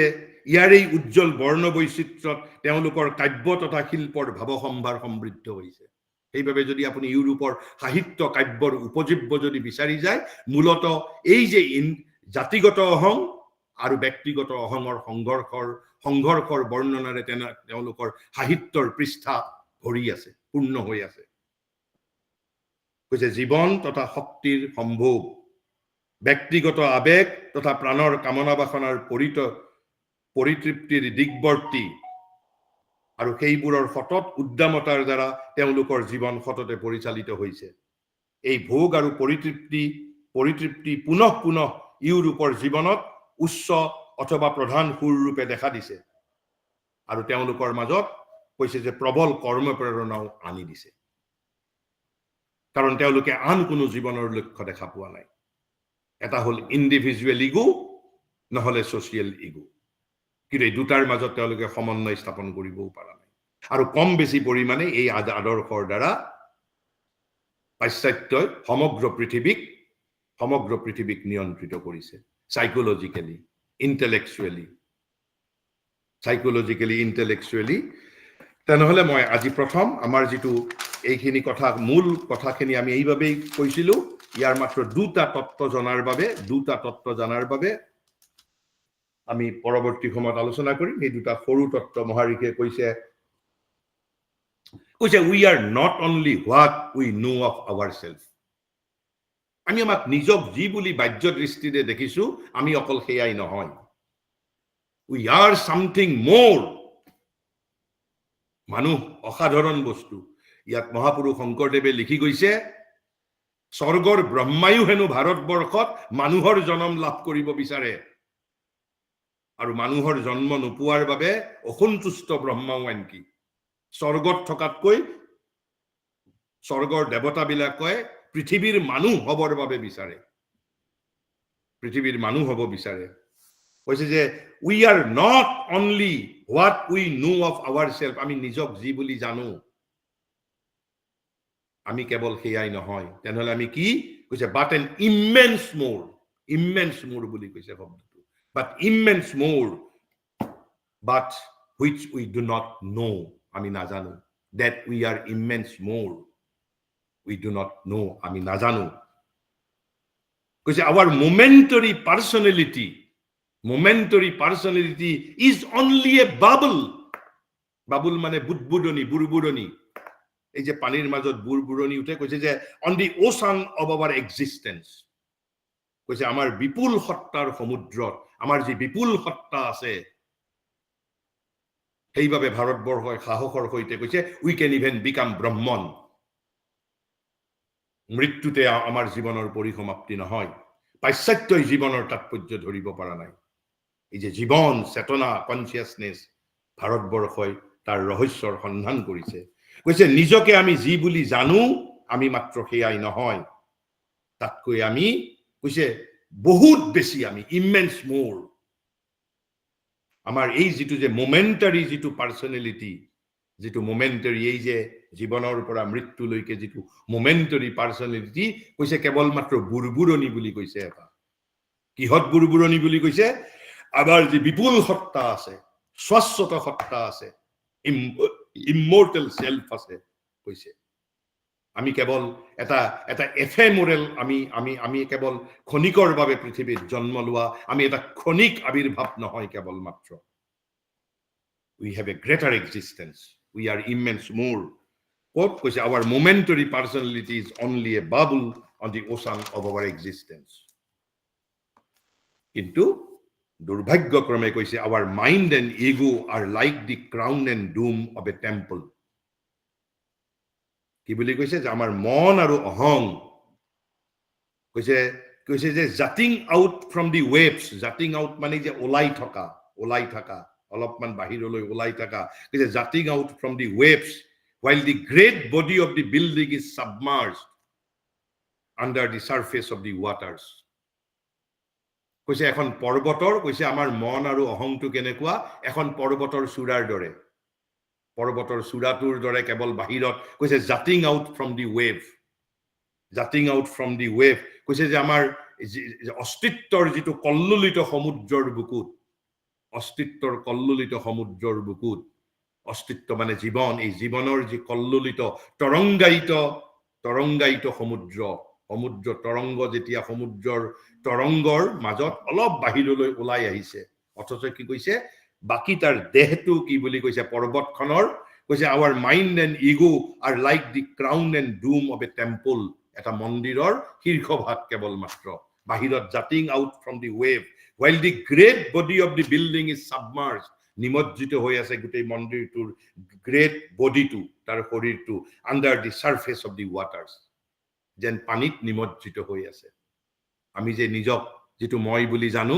ইয়াৰ এই উজ্জ্বল বৰ্ণ বৈচিত্ৰ্যত তেওঁলোকৰ কাব্য তথা শিল্পৰ ভাৱসম্ভাৰ সমৃদ্ধ হৈছে সেইভাবে যদি আপুনি ইউৰোপৰ সাহিত্য কাব্যৰ উপজীব্য যদি বিচাৰি যায় মূলত এই যে জাতিগত অহং আৰু ব্যক্তিগত অহঙৰ সংঘৰ্ষৰ বৰ্ণনাৰে তেওঁলোকৰ সাহিত্যৰ পৃষ্ঠা ভৰি আছে পূৰ্ণ হৈ আছে কৈছে জীৱন তথা শক্তিৰ সম্ভোগ ব্যক্তিগত আবেগ তথা প্ৰাণৰ কামনা বাসনাৰ পৰিতৃপ্তিৰ দিগবৰ্তী আৰু সেইবোৰৰ সতত উদ্দামতাৰ দ্বাৰা তেওঁলোকৰ জীৱন সততে পৰিচালিত হৈছে এই ভোগ আৰু পৰিতৃপ্তি পুনঃ ইউৰোপৰ জীৱনত উচ্চ অথবা প্ৰধান সুৰৰূপে দেখা দিছে আৰু তেওঁলোকৰ মাজত কৈছে যে প্ৰবল কৰ্মপ্ৰেৰণাও আনি দিছে কাৰণ তেওঁলোকে আন কোনো জীৱনৰ লক্ষ্য দেখা পোৱা নাই এটা হল ইন্ডিভিজুৱেল ইগো নহলে সোশিয়েল ইগো কিন্তু এই দুটাৰ মাজত তেওঁলোকে সমন্বয় স্থাপন কৰিবও পৰা নাই আৰু কম বেছি পৰিমাণে এই আদৰ্শৰ দ্বাৰা পাশ্চাত্যই সমগ্ৰ পৃথিৱীক নিয়ন্ত্ৰিত কৰিছে সাইকোলজিক্যালি ইন্টেলেকচুৱেলি তেনেহলে মই আজি প্ৰথম আমাৰ যিটো এইখিনি কথা মূল কথাখিনি আমি এইভাবেই কৈছিলো ইয়াৰ মাত্ৰ দুটা তত্ত্ব জানাৰ বাবে আমি পৰৱৰ্তী সময়ত আলোচনা কৰিম এই দুটা সৰু তত্ত্ব মহাৰিষে কৈছে we are not only what we know of ourselves আমি আমাক নিজক যি বুলি বাহ্য দৃষ্টিৰে দেখিছো আমি অকল সেয়াই নহয় we are something more মানুহ অসাধাৰণ বস্তু ইয়াত মহাপুৰুষ শংকৰদেৱে লিখি গৈছে স্বৰ্গৰ ব্ৰহ্মায়ু হেনো ভাৰতবৰ্ষত মানুহৰ জন্ম লাভ কৰিব বিচাৰে আৰু মানুহৰ জন্ম নোপোৱাৰ বাবে অসন্তুষ্ট ব্ৰহ্মাও আনকি স্বৰ্গত থকাতকৈ স্বৰ্গৰ দেৱতাবিলাকে পৃথিৱীৰ মানুহ হবৰ বাবে বিচাৰে কৈছে যে we are not only what we know of ourselves আমি নিজক যি বুলি জানো আমি কেৱল সেয়াই নহয় তেনেহলে আমি কি কৈছে but an immense more বুলি কৈছে শব্দটো but immense more but which we do not know আমি নাজানো that we are immense more we do not know আমি নাজানো কৈছে our momentary personality is only a bubble মানে বুদবুদনি এই যে পানীৰ মাজত বুৰবুৰণি উঠে কৈছে যে on the ocean of our existence কৈছে আমাৰ বিপুল সত্তাৰ সমুদ্ৰত আমাৰ যি বিপুল সত্তা আছে সেইভাবে ভাৰতবৰ্ষই সাহসৰ সৈতে কৈছে উই ক্যান ইভেন বিকাম ব্ৰহ্মন মৃত্যুতে আমাৰ জীৱনৰ পৰিসমাপ্তি নহয় পাশ্চাত্যই জীৱনৰ তাৎপৰ্য ধৰিব পৰা নাই এই যে জীৱন চেতনা কনসিয়াসনেস ভাৰতবৰ্ষই তাৰ ৰহস্যৰ সন্ধান কৰিছে কৈছে নিজকে আমি যি বুলি জানো আমি মাত্ৰ সেয়াই নহয় তাতকৈ আমি কৈছে বহুত বেছি আমি ইমেন্স মোৰ আমাৰ এই যিটো যে মোমেন্টাৰী যিটো পাৰ্সোনেলিটি যিটো মোমেন্টাৰী এই যে জীৱনৰ পৰা মৃত্যুলৈকে যিটো মোমেন্টাৰী পাৰ্সোনেলিটি কৈছে কেৱল মাত্ৰ বুৰবুৰণি বুলি কৈছে এটা কিহত বুৰবুৰণি বুলি কৈছে আমাৰ যি বিপুল সত্তা আছে শাশ্বত সত্তা আছে ইমমৰ্টেল সেলফ আছে কৈছে আমি কেৱল এটা এফেমোৰেল আমি কেৱল ক্ষণিকৰ বাবে পৃথিৱীত জন্ম লোৱা আমি এটা ক্ষণিক আবিৰ্ভাৱ নহয় কেৱল মাত্ৰ we have a greater existence we are immense more what কৈছে our momentary personality is only a bubble on the ocean of our existence কিন্তু দুৰ্ভাগ্যক্ৰমে কৈছে our mind and ego are like the crown and dome of a temple কি বুলি কৈছে যে আমাৰ মন আৰু অহং কৈছে যে jutting out from the waves jutting out মানে যে ওলাই থকা অলপমান বাহিৰলৈ ওলাই থকা কৈছে jutting out from the waves while the great body of the building is submerged under the surface of the waters কৈছে এখন পৰ্বতৰ কৈছে আমাৰ মন আৰু অহংটো কেনেকুৱা এখন পৰ্বতৰ চূড়াৰ দৰে পৰ্বতৰ চূড়াটোৰ দৰে কেৱল বাহিৰত কৈছে jutting out from the wave কৈছে যে আমাৰ অস্তিত্বৰ যিটো কল্লোলিত সমুদ্ৰৰ বুকুত অস্তিত্ব মানে জীৱন এই জীৱনৰ যি কল্লোলিত তৰংগায়িত সমুদ্ৰ তৰংগ যেতিয়া সমুদ্ৰৰ তৰংগৰ মাজত অলপ বাহিৰলৈ ওলাই আহিছে অথচ কি কৈছে বাকি তাৰ দেহটো কি বুলি কৈছে পৰ্বতখনৰ কৈছে our mind and ego are like the crown and dome of a temple এটা মন্দিৰৰ শীৰ্ষভাগ কেৱল মাত্ৰ বাহিৰত jutting out from the wave while the great body of the building is submerged নিমজ্জিত হৈ আছে গোটেই মন্দিৰটোৰ গ্ৰেট বডিটো তাৰ শৰীৰটো under the surface of the waters যেন পানীত নিমজ্জিত হৈ আছে আমি যে নিজক যেটো মই বুলি জানো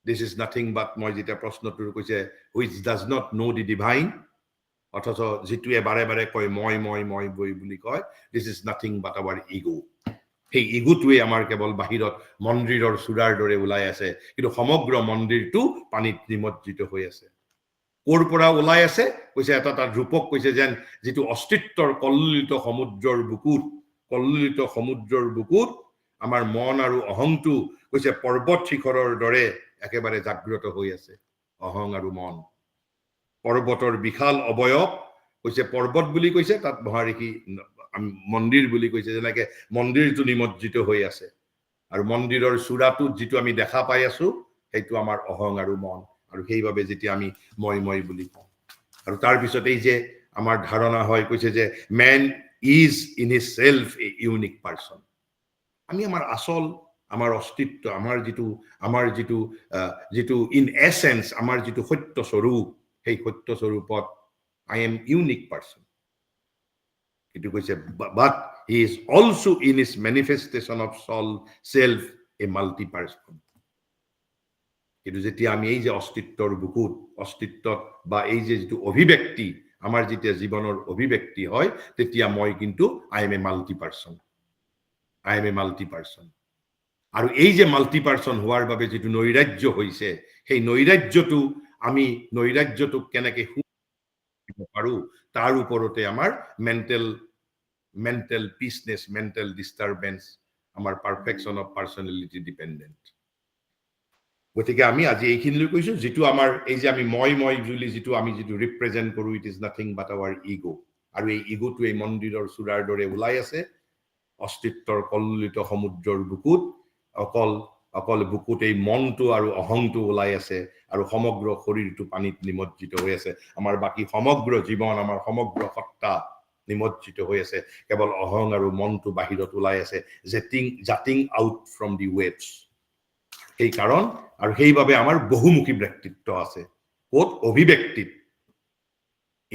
this is nothing but মই যেটা প্ৰশ্নটোৰ কৈছে which does not know the divine অথচ যেটোৱে বাৰে বাৰে কয় মই বুলি কয় this is nothing but our ego সেই ইগোটোৱে আমাৰ কেৱল বাহিৰত মন্দিৰৰ চূড়াৰ দৰে ওলাই আছে কিন্তু সমগ্ৰ মন্দিৰটো পানীত নিমজ্জিত হৈ আছে কোৰ পৰা ওলাই আছে কৈছে এটা তাৰ ৰূপক কৈছে যেন যেটো অস্তিত্বৰ কল্লিত সমুদ্ৰৰ বুকুত আমাৰ মন আৰু অহংটো কৈছে পৰ্বত শিখৰৰ দৰে একেবাৰে জাগ্ৰত হৈ আছে অহং আৰু মন পৰ্বতৰ বিশাল অবয়ব কৈছে পৰ্বত বুলি কৈছে তাত মহাৰিষি মন্দিৰ বুলি কৈছে যেনেকৈ মন্দিৰটো নিমজ্জিত হৈ আছে আৰু মন্দিৰৰ চূড়াটো যেটো আমি দেখা পাই আছো সেইটো আমাৰ অহং আৰু মন আৰু সেইভাবে যেতিয়া আমি মই বুলি কওঁ আৰু তাৰ পিছত এই যে আমাৰ ধাৰণা হয় কৈছে যে man is in his self a unique person আমি আমাৰ আসল আমাৰ অস্তিত্ব আমাৰ যেটো ইন এসেন্স আমাৰ যেটো সত্য স্বৰূপ সেই সত্য স্বৰূপত I am unique person কিন্তু কৈছে but he is also in his manifestation of self a multi person কিন্তু যেতিয়া আমি এই যে অস্তিত্বৰ বুকুত অস্তিত্বত বা এই যে যেটো অভিব্যক্তি আমাৰ যেতিয়া জীৱনৰ অভিব্যক্তি হয় তেতিয়া মই কিন্তু I am a multi person আৰু এই যে মাল্টি পাৰ্সন হোৱাৰ বাবে যেটো নৈৰাজ্য হৈছে সেই নৈৰাজ্যটো আমি নৈৰাজ্যটোক কেনেকৈ পাৰো তাৰ ওপৰতে আমাৰ মেন্টাল পিসনেস মেন্টাল ডিস্টাৰবেন্স আমাৰ পাৰফেকশন অফ পাৰ্সোনালিটি ডিপেন্ডেন্ট গতিকে আমি আজি এইখিনিলৈ কৈছো যেটো আমাৰ এই যে আমি মই বুলি যেটো আমি যেটো ৰিপ্ৰেজেন্ট কৰো it is nothing but our ego আৰু এই ইগোটো এই মন্দিৰৰ চূড়াৰ দৰে ওলাই আছে অস্তিত্বৰ কল্লিত সমুদ্ৰৰ বুকুত অকল বুকুত এই মনটো আৰু অহংটো ওলাই আছে আৰু সমগ্ৰ শৰীৰটো পানীত নিমজ্জিত হৈ আছে আমাৰ বাকি সমগ্ৰ জীৱন আমাৰ সমগ্ৰ সত্তা নিমজ্জিত হৈ আছে কেৱল অহং আৰু মনটো বাহিৰত ওলাই আছে জাটিং আউট ফ্ৰম দি ৱেভছ সেই কাৰণ আৰু সেইবাবে আমাৰ বহুমুখী ব্যক্তিত্ব আছে ক'ত অভিব্যক্তিত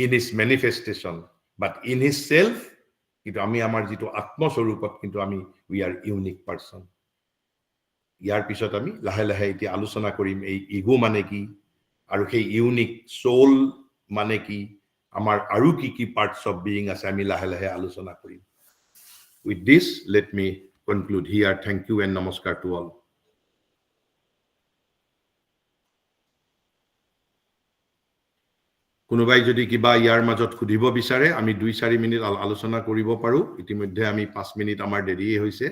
in his manifestation but in his self কিন্তু আমি আমাৰ যেটো আত্মস্বৰূপত কিন্তু আমি we are unique person ইয়াৰ পিছত আমি লাহে লাহে এতিয়া আলোচনা কৰিম এই ইগো মানে কি আৰু সেই ইউনিক সোল মানে কি আমাৰ আৰু কি কি পাৰ্টস অফ বিইং আছে আমি লাহে লাহে আলোচনা কৰিম with this let me conclude here thank you and namaskar to all কোনোবাই যদি কিবা ইয়াৰ মাজত খুদিব বিচাৰে আমি 2-4 মিনিট আলোচনা কৰিব পাৰো ইতিমধ্যে আমি 5 মিনিট আমাৰ দেৰিয়ে হৈছে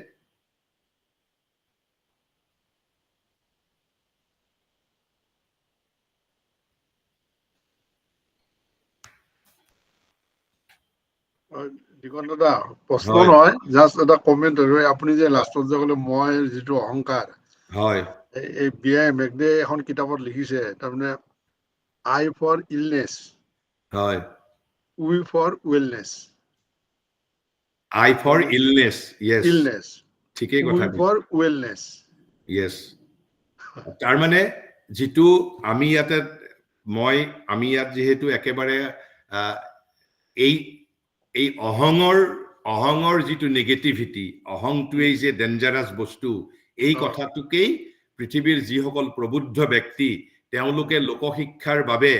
দিগন্ত দা প্ৰশ্ন নহয় জাস্ট এটা কমেন্ট আৰু আপুনি যে লাষ্টত যে ক'লে মই যেটো অহংকাৰ হয় এই বিআই মেগদে এখন কিতাপত লিখিছে তাৰমানে I for illness হয় we for wellness I for illness yes illness ঠিকই we কথা for wellness yes তাৰ মানে যেটো আমি ইয়াতে আমি ইয়াত যেহেতু একেবাৰে এই অহংৰ যেটো নেগেটিভিটি অহংটোৱে যে ডেঞ্জাৰাস বস্তু এই কথাটোকেই পৃথিৱীৰ যিসকল প্ৰবুদ্ধ ব্যক্তি তেওঁলোকে লোকশিক্ষাৰ বাবে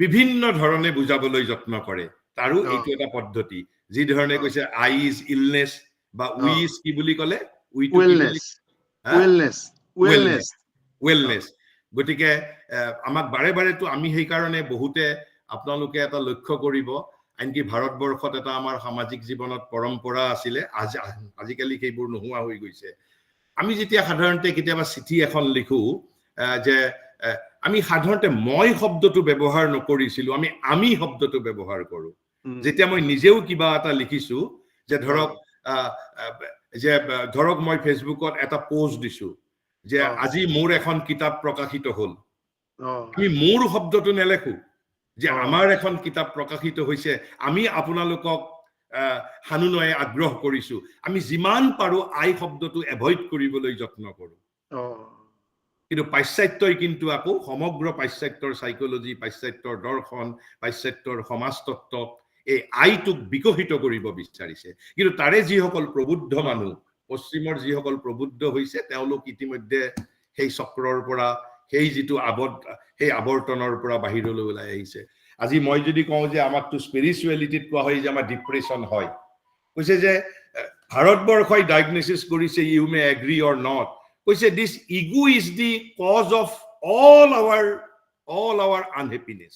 বিভিন্ন ধৰণে বুজাবলৈ যত্ন কৰে তাৰো এইটো এটা পদ্ধতি যি ধৰণে কৈছে I is illness বা we is কি বুলি ক'লে we to wellness গতিকে আমাক বাৰে বাৰে তো আমি সেই কাৰণে বহুতে আপোনালোকে এটা লক্ষ্য কৰিব আনকি ভাৰতবৰ্ষত এটা আমাৰ সামাজিক জীৱনত পৰম্পৰা আছিল আজিকালি সেইবোৰ নোহোৱা হৈ গৈছে আমি যেতিয়া সাধাৰণতে কেতিয়াবা চিঠি এখন লিখো যে আমি সাধাৰণতে মই শব্দটো ব্যৱহাৰ নকৰিছিলো আমি শব্দটো ব্যৱহাৰ কৰো যেতিয়া মই নিজেও কিবা এটা লিখিছো যে ধৰক মই ফেসবুকত এটা পোষ্ট দিছো যে আজি মোৰ এখন কিতাপ প্ৰকাশিত হল আমি মোৰ শব্দটো নেলেখো যে আমাৰ এখন কিতাপ প্ৰকাশিত হৈছে আমি আপোনালোকক হানুনয়ে আগ্ৰহ কৰিছো আমি যিমান পাৰো আই শব্দটো এভয়েড কৰিবলৈ যত্ন কৰো কিন্তু পাশ্চাত্যই কিন্তু আকৌ সমগ্ৰ পাশ্চাত্যৰ সাইকোলজি পাশ্চাত্যৰ দৰ্শন পাশ্চাত্যৰ সমাজতত্ত্ব এই আইটোক বিকশিত কৰিব বিচাৰিছে কিন্তু তাৰে যিসকল প্ৰবুদ্ধ মানুহ পশ্চিমৰ যিসকল প্ৰবুদ্ধ হৈছে তেওঁলোক ইতিমধ্যে সেই চক্ৰৰ পৰা সেই যেটো সেই আৱৰ্তনৰ পৰা বাহিৰলৈ ওলাই আহিছে আজি মই যদি কওঁ যে আমাকটো স্পিৰিচুৱেলিটিত কোৱা হয় যে আমাৰ ডিপ্ৰেছন হয় কৈছে যে ভাৰতবৰ্ষই ডায়াগনোসিস কৰিছে you may agree or not কৈছে this ego is the cause of all our unhappiness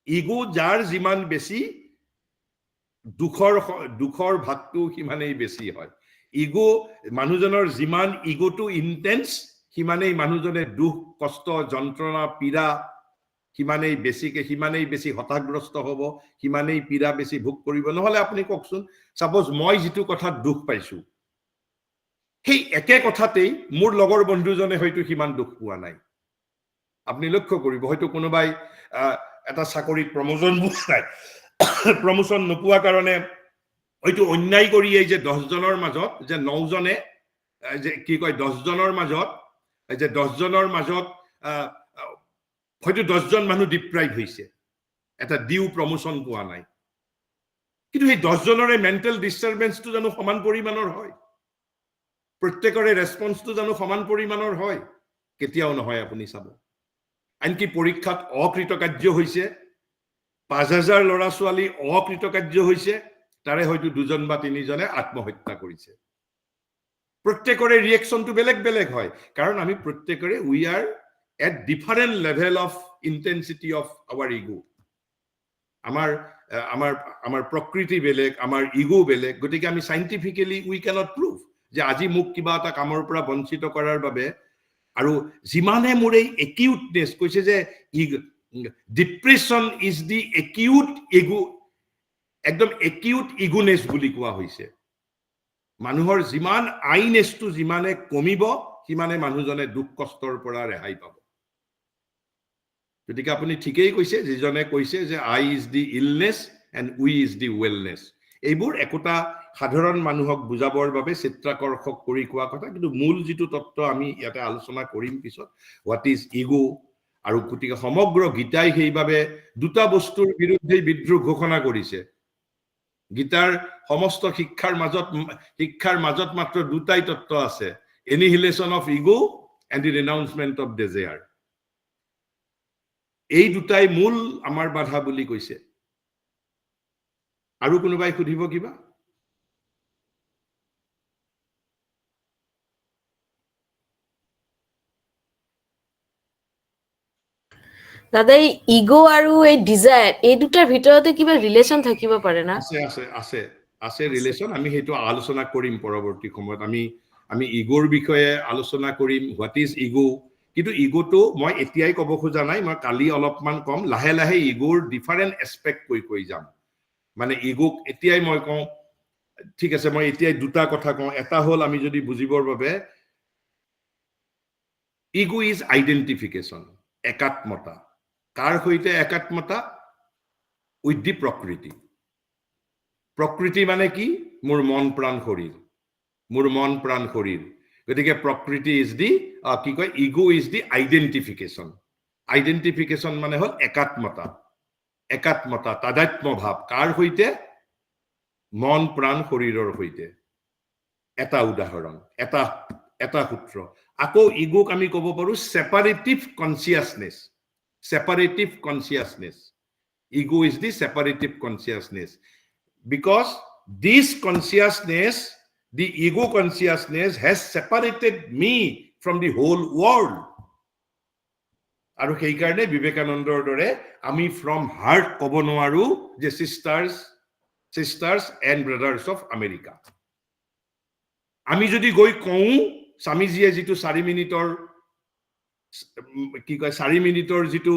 ego যাৰ যিমান বেছি দুখৰ ভাগটো সিমানেই বেছি হয় ইগো মানুহজনৰ যিমান ইগোটো ইন্টেন্স সিমানেই মানুহজনে দুখ কষ্ট যন্ত্ৰণা পীড়া সিমানেই বেছি হতাগ্ৰস্ত হ'ব সিমানেই পীড়া বেছি ভোগ কৰিব নহলে আপুনি কওকচোন সাপোজ মই যেটো কথা দুখ পাইছো সেই একে কথাতেই মোৰ লগৰ বন্ধুজনে হয়তো সিমান দুখ পোৱা নাই আপুনি লক্ষ্য কৰিব হয়তো কোনোবাই এটা চাকৰিত প্ৰমোশন নোপোৱা কাৰণে হয়তো অন্যায় কৰি এই যে 10 জনৰ মাজত যে 9 জনে যে কি কয় 10 জনৰ মাজত যে 10 জনৰ মাজত হয়তো 10 জন মানুহ ডিপ্ৰাইভ হৈছে এটা ডিউ প্ৰমোশন পোৱা নাই কিন্তু এই 10 জনৰে মেন্টাল ডিস্টাৰবেন্সটো জানো সমান পৰিমাণৰ হয় প্ৰত্যেকৰে ৰেসপন্সটো জানো সমান পৰিমাণৰ হয় কেতিয়াও নহয় আপুনি চাব আনকি পৰীক্ষাত অকৃতকাৰ্য হৈছে 5000 লৰা ছোৱালী অকৃতকাৰ্য হৈছে তাৰে হয়তো 2 জন বা 3 জনে আত্মহত্যা কৰিছে প্ৰত্যেকৰে ৰিঅ্যাকশনটো বেলেগ হয় কাৰণ আমি প্ৰত্যেকৰে we are at different level of intensity of our ego আমাৰ প্ৰকৃতি বেলেগ আমাৰ ইগো বেলেগ গতিকে আমি সাইন্টিফিক্যালি উই cannot prove যে আজি মোক কিবা এটা কামৰ পৰা বঞ্চিত কৰাৰ বাবে আৰু যিমানে মোৰ এই একিউটনেস কৈছে যে depression is the acute ego একদম একিউট ইগোনেস বুলি কোৱা হৈছে মানুহৰ যিমান আইনেসটো যিমানে কমিব সিমানে মানুহজনে দুখ কষ্টৰ পৰা ৰেহাই পাব গতিকে আপুনি ঠিকই কৈছে যিজনে কৈছে যে I is the illness and we is the wellness. এইবোৰ একোটা সাধাৰণ মানুহক বুজাবৰ বাবে চিত্ৰাকৰ্ষক কৰি কোৱা কথা, কিন্তু মূল যিটো তত্ত্ব আমি ইয়াতে আলোচনা কৰিম পিছত, হোৱাট ইজ ইগো। আৰু গতিকে সমগ্ৰ গীতাই সেইভাবে দুটা বস্তুৰ বিৰুদ্ধে বিদ্ৰোহ ঘোষণা কৰিছে। গীতাৰ সমস্ত শিক্ষাৰ মাজত মাত্ৰ দুটাই তত্ত্ব আছে, annihilation of ego and the renunciation of desire. এই দুটাই মূল আমাৰ বাধা বুলি কৈছে। আৰু কোনোবাই সুধিব কিবা? দাদা এই ইগো আৰু এই ডিজায়াৰ এই দুটাৰ ভিতৰতে কিবা ৰিলেশন থাকিব পাৰে না? আছে ৰিলেশন। আমি সেইটো আলোচনা কৰিম পৰৱৰ্তী সময়ত। আমি ইগোৰ বিষয়ে আলোচনা কৰিম, হোৱাট ইজ ইগো। কিন্তু ইগোটো মই এতিয়াই ক'ব খোজা নাই, মই কালি অলপমান কম, লাহে লাহে ইগোৰ ডিফাৰেণ্ট এছপেক্ট কৈ যাম। মানে ইগোক এতিয়াই মই কওঁ, ঠিক আছে, মই এতিয়াই দুটা কথা কওঁ। এটা হ'ল আমি যদি বুজিবৰ বাবে, ইগো ইজ আইডেন্টিফিকেশন, একাত্মতা। কাৰ সৈতে একাত্মতা? উইথ দি প্ৰকৃতি। প্ৰকৃতি মানে কি? মোৰ মন প্ৰাণ শৰীৰ, মোৰ মন প্ৰাণ শৰীৰ। গতিকে প্ৰকৃতি ইজ দি কি কয়, ego is the identification. Identification মানে হ'ল একাত্মতা, তাদাত্ম্য ভাৱ। কাৰ সৈতে? মন প্ৰাণ শৰীৰৰ সৈতে। এটা উদাহৰণ, এটা সূত্ৰ। আকৌ ইগোক আমি ক'ব পাৰো সেপাৰেটিভ consciousness. Separative consciousness. Ego is the separative consciousness. Because this consciousness, the ego consciousness, has separated me from the whole world. আৰু সেই কাৰণে বিবেকানন্দৰ দৰে আমি from heart ক'ব নোৱাৰো যে sisters and brothers of America. আমি যদি গৈ কওঁ, স্বামীজীয়ে যিটো 4 মিনিটৰ কি কয় 4 মিনিটৰ যিটো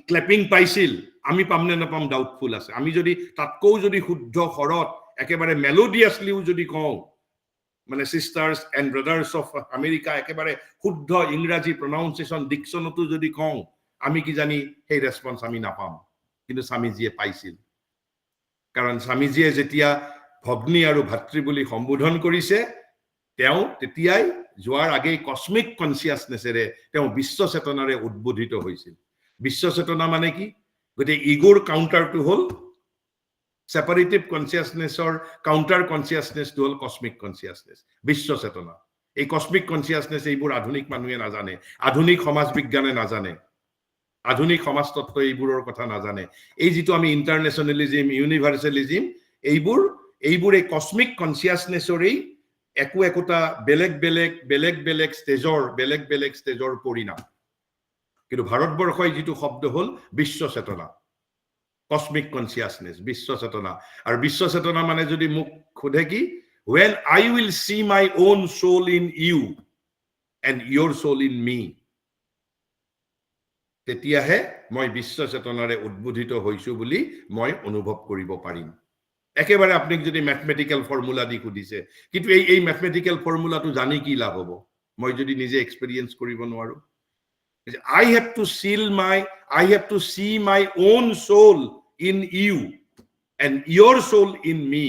ক্লেপিং পাইছিল, আমি পাম নে নাপাম ডাউটফুল আছে। আমি যদি তাতকৈও যদি শুদ্ধ সৰত একেবাৰে মেলোডিয়াছলিও যদি কওঁ, মানে সিস্টাৰ্স এণ্ড ব্ৰাদাৰ্স অফ আমেৰিকা, একেবাৰে শুদ্ধ ইংৰাজী প্ৰনাউন্সিয়েশ্যন ডিকশ্যনতো যদি কওঁ, আমি কি জানি সেই ৰেছপন্স আমি নাপাম। কিন্তু স্বামীজীয়ে পাইছিল, কাৰণ স্বামীজীয়ে যেতিয়া ভগ্নী আৰু ভাতৃ বুলি সম্বোধন কৰিছে, তেওঁ তেতিয়াই যোৱাৰ আগেই কসমিক কনসিয়াসনেসেৰে তেওঁ বিশ্ব চেতনাৰে উদ্বোধিত হৈছিল। বিশ্ব চেতনা মানে কি? গতিকে ইগোৰ কাউন্টাৰটো হ'ল সেপাৰেটিভ কনসিয়াসনেসৰ কাউন্টাৰ কনসিয়াসনেসটো হ'ল কসমিক কনসিয়াসনেস, বিশ্ব চেতনা। এই কসমিক কনসিয়াসনেস এইবোৰ আধুনিক মানুহে নাজানে, আধুনিক সমাজ বিজ্ঞানে নাজানে, আধুনিক সমাজতত্ত্ব এইবোৰৰ কথা নাজানে। এই যিটো আমি ইন্টাৰনেশ্যনেলিজম, ইউনিভাৰ্সেলিজম, এইবোৰ এই কসমিক কনসিয়াসনেসৰেই একোটা বেলেগ ষ্টেজৰ পৰিণাম। কিন্তু ভাৰতবৰ্ষই যিটো শব্দ হ'ল বিশ্ব চেতনা, কসমিক কনসিয়াসনেস, বিশ্ব চেতনা। আৰু বিশ্ব চেতনা মানে যদি মোক সোধে কি, when I will see my own soul in you and your soul in me, তেতিয়াহে মই বিশ্ব চেতনাৰে উদ্বোধিত হৈছো বুলি মই অনুভৱ কৰিব পাৰিম। একেবাৰে আপুনি যদি ম্যাথমেটিক্যাল ফৰ্মুলা দি সুধিছে, কিন্তু এই ম্যাথমেটিক্যাল ফৰ্মুলাটো জানি কি লাভ হ'ব মই যদি নিজে এক্সপেৰিয়েন্স কৰিব নোৱাৰো? I have to see my own soul in you and your soul in me.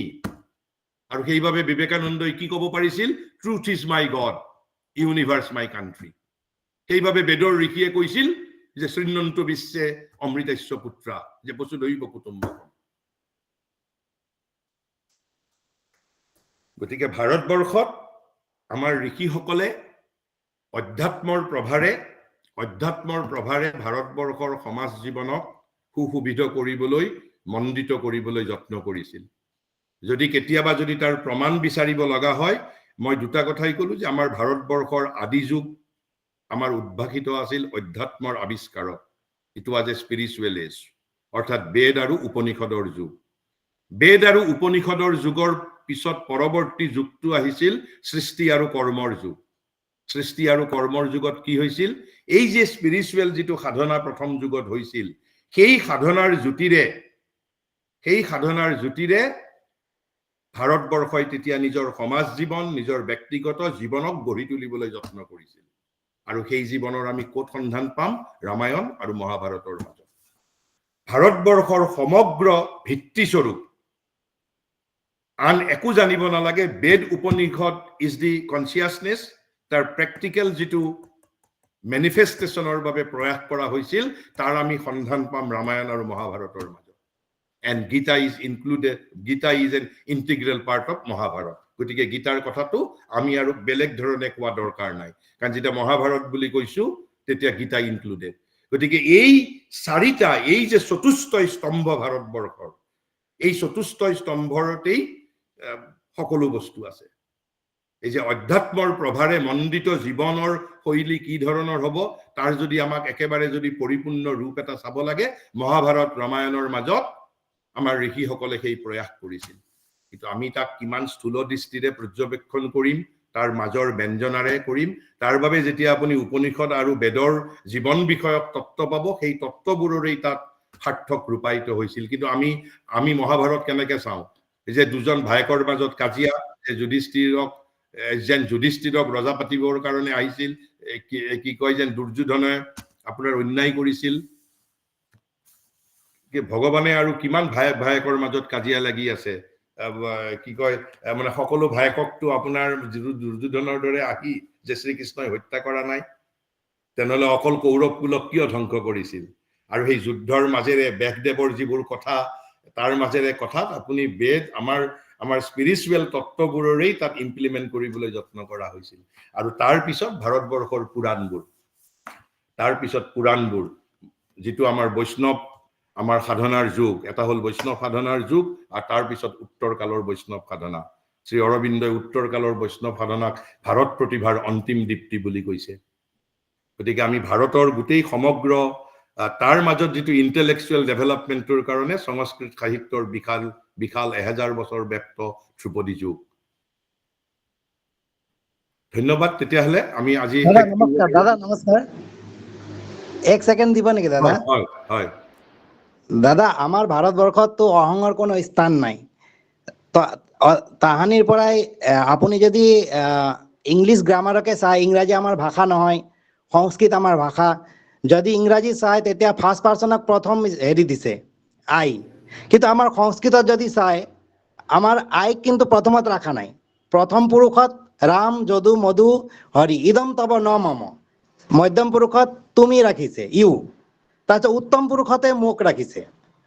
আৰু সেইভাবে বিবেকানন্দই কি ক'ব পাৰিছিল? Truth is my God, universe my country. সেইভাবে বেদৰ ঋষিয়ে কৈছিল যে শৃণ্যন্তু বিশ্বে অমৃতস্য পুত্ৰা, যে বসুধৈব কুটুম্বকম। গতিকে ভাৰতবৰ্ষত আমাৰ ঋষিসকলে অধ্যাত্মৰ প্ৰভাৰে ভাৰতবৰ্ষৰ সমাজ জীৱনক সুশোভিত কৰিবলৈ, মণ্ডিত কৰিবলৈ যত্ন কৰিছিল। যদি কেতিয়াবা যদি তাৰ প্ৰমাণ বিচাৰিব লগা হয়, মই দুটা কথাই ক'লো যে আমাৰ ভাৰতবৰ্ষৰ আদি যুগ আমাৰ উদ্ভাসিত আছিল অধ্যাত্মৰ আৱিষ্কাৰত। It was a spiritual age, অৰ্থাৎ বেদ আৰু উপনিষদৰ যুগ। বেদ আৰু উপনিষদৰ যুগৰ পিছত পৰৱৰ্তী যুগটো আহিছিল সৃষ্টি আৰু কৰ্মৰ যুগ। সৃষ্টি আৰু কৰ্মৰ যুগত কি হৈছিল? এই যে স্পিৰিচুৱেল যিটো সাধনা প্ৰথম যুগত হৈছিল, সেই সাধনাৰ জ্যোতিৰে ভাৰতবৰ্ষই তেতিয়া নিজৰ সমাজ জীৱন, নিজৰ ব্যক্তিগত জীৱনক গঢ়ি তুলিবলৈ যত্ন কৰিছিল। আৰু সেই জীৱনৰ আমি ক'ত সন্ধান পাম? ৰামায়ণ আৰু মহাভাৰতৰ মাজত। ভাৰতবৰ্ষৰ সমগ্ৰ ভিত্তিস্বৰূপ আন একো জানিব নালাগে বেদ উপনিষদ ইজ দি কনচিয়াছনেছ তাৰ প্ৰেক্টিকেল যিটো মেনিফেষ্টেশ্যনৰ বাবে প্ৰয়াস কৰা হৈছিল তাৰ আমি সন্ধান পাম ৰামায়ণ আৰু মহাভাৰতৰ মাজত and Gita is included. Gita is an integral part of Mahabharata. গতিকে গীতাৰ কথাটো আমি আৰু বেলেগ ধৰণে কোৱা দৰকাৰ নাই কাৰণ যেতিয়া মহাভাৰত বুলি কৈছো তেতিয়া গীতা ইনক্লুডেড গতিকে এই চাৰিটা এই যে চতুষ্ঠ স্তম্ভ ভাৰতবৰ্ষৰ এই চতুষ্ঠ স্তম্ভৰতেই সকলো বস্তু আছে এই যে অধ্যাত্মৰ প্ৰভাৰে মণ্ডিত জীৱনৰ শৈলী কি ধৰণৰ হ'ব তাৰ যদি আমাক একেবাৰে যদি পৰিপূৰ্ণ ৰূপ এটা চাব লাগে মহাভাৰত ৰামায়ণৰ মাজত আমাৰ ঋষিসকলে সেই প্ৰয়াস কৰিছিল কিন্তু আমি তাক কিমান স্থূল দৃষ্টিৰে পৰ্যবেক্ষণ কৰিম তাৰ মাজৰ ব্যঞ্জনাৰে কৰিম তাৰ বাবে যেতিয়া আপুনি উপনিষদ আৰু বেদৰ জীৱন বিষয়ক তত্ত্ব পাব সেই তত্ত্ববোৰৰেই তাত সাৰ্থক ৰূপায়িত হৈছিল কিন্তু আমি মহাভাৰত কেনেকৈ চাওঁ যে দুজন ভায়েকৰ মাজত কাজিয়া যুধিষ্ঠিৰক ৰজা পাতিবৰ কাৰণে আহিছিল কি কয় যেন দুৰ্যোধনে আপোনাৰ অন্যায় কৰিছিল ভগৱানে আৰু কিমান ভায়েকৰ মাজত কাজিয়া লাগি আছে কি কয় মানে সকলো ভায়েককটো আপোনাৰ দুৰ্যোধনৰ দৰে আহি যে শ্ৰীকৃষ্ণই হত্যা কৰা নাই তেনেহলে অকল কৌৰৱ কুলক কিয় ধ্বংস কৰিছিল আৰু সেই যুদ্ধৰ মাজেৰে ব্যাসদেৱৰ যিবোৰ কথা তাৰ মাজেৰে কথাত আপুনি বেদ আমাৰ স্পিৰিচুৱেল তত্ত্ববোৰৰেই তাত ইমপ্লিমেণ্ট কৰিবলৈ যত্ন কৰা হৈছিল আৰু তাৰ পিছত ভাৰতবৰ্ষৰ পুৰাণবোৰ যিটো আমাৰ বৈষ্ণৱ আমাৰ সাধনাৰ যুগ এটা হল বৈষ্ণৱ সাধনাৰ যুগ আৰু তাৰ পিছত উত্তৰ কালৰ বৈষ্ণৱ সাধনা শ্ৰী অৰবিন্দই উত্তৰ কালৰ বৈষ্ণৱ সাধনাক ভাৰত প্ৰতিভাৰ অন্তিম দীপ্তি বুলি কৈছে গতিকে আমি ভাৰতৰ গোটেই সমগ্ৰ তাৰ মাজত যিটো ইন্টেলেকচুৱেল ডেভেলপমেন্টৰ কাৰণে সংস্কৃত সাহিত্যৰ বিশাল 1000 বছৰ ব্যাপ্ত ধ্ৰুপদী যুগ ধন্যবাদ তেতিয়াহলে আমি আজি দাদা নমস্কাৰ এক সেকেন্ড দিব নেকি দাদা হয় দাদা আমাৰ ভাৰতবৰ্ষততো অহংৰ কোনো স্থান নাই তাহানিৰ পৰাই আপুনি যদি ইংলিছ গ্ৰামাৰকে চাই ইংৰাজী আমাৰ ভাষা নহয় সংস্কৃত আমাৰ ভাষা যদি ইংৰাজী চাই তেতিয়া ফাৰ্ষ্ট পাৰ্চনক প্ৰথম হেৰি দিছে আই কিন্তু আমাৰ সংস্কৃতত যদি চাই আমাৰ আইক কিন্তু প্ৰথমত ৰাখা নাই প্ৰথম পুৰুষত ৰাম যদু মধু হৰি ইদম তব ন মম মধ্যম পুৰুষত তুমি ৰাখিছে ইউ তাৰপিছত উত্তম পুৰুষতে মোক ৰাখিছে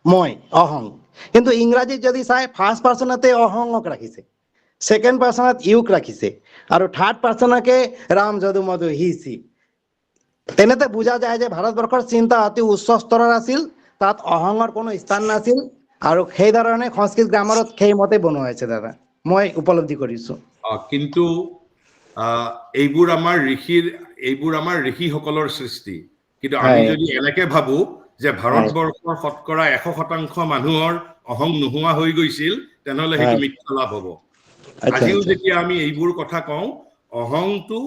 মই অহং কিন্তু ইংৰাজীত যদি চাই ফাৰ্ষ্ট পাৰ্চনতে অহংক ৰাখিছে সেকেন্ড পাৰ্চনত ইউক ৰাখিছে আৰু থাৰ্ড পাৰ্চনকে ৰাম যদু মধু হি সি তেনেতে বুজা যায় যে ভাৰতবৰ্ষৰ চিন্তা অতি উচ্চ স্তৰৰ আছিল তাত অহংৰ কোনো স্থান নাছিল আৰু সেই ধৰণে সংস্কৃত গ্ৰামাৰত সেই মতে বনোৱা হৈছে দাদা মই উপলব্ধি কৰিছো কিন্তু এইবোৰ আমাৰ ঋষিসকলৰ সৃষ্টি কিন্তু আমি যদি এনেকে ভাবো যে ভাৰতবৰ্ষৰ শতকৰা 100% মানুহৰ অহং নোহোৱা হৈ গৈছিল তেনেহলে সেইটো মিথ্যা লাভ হ'ব আজিও যেতিয়া আমি এইবোৰ কথা কওঁ অহংটো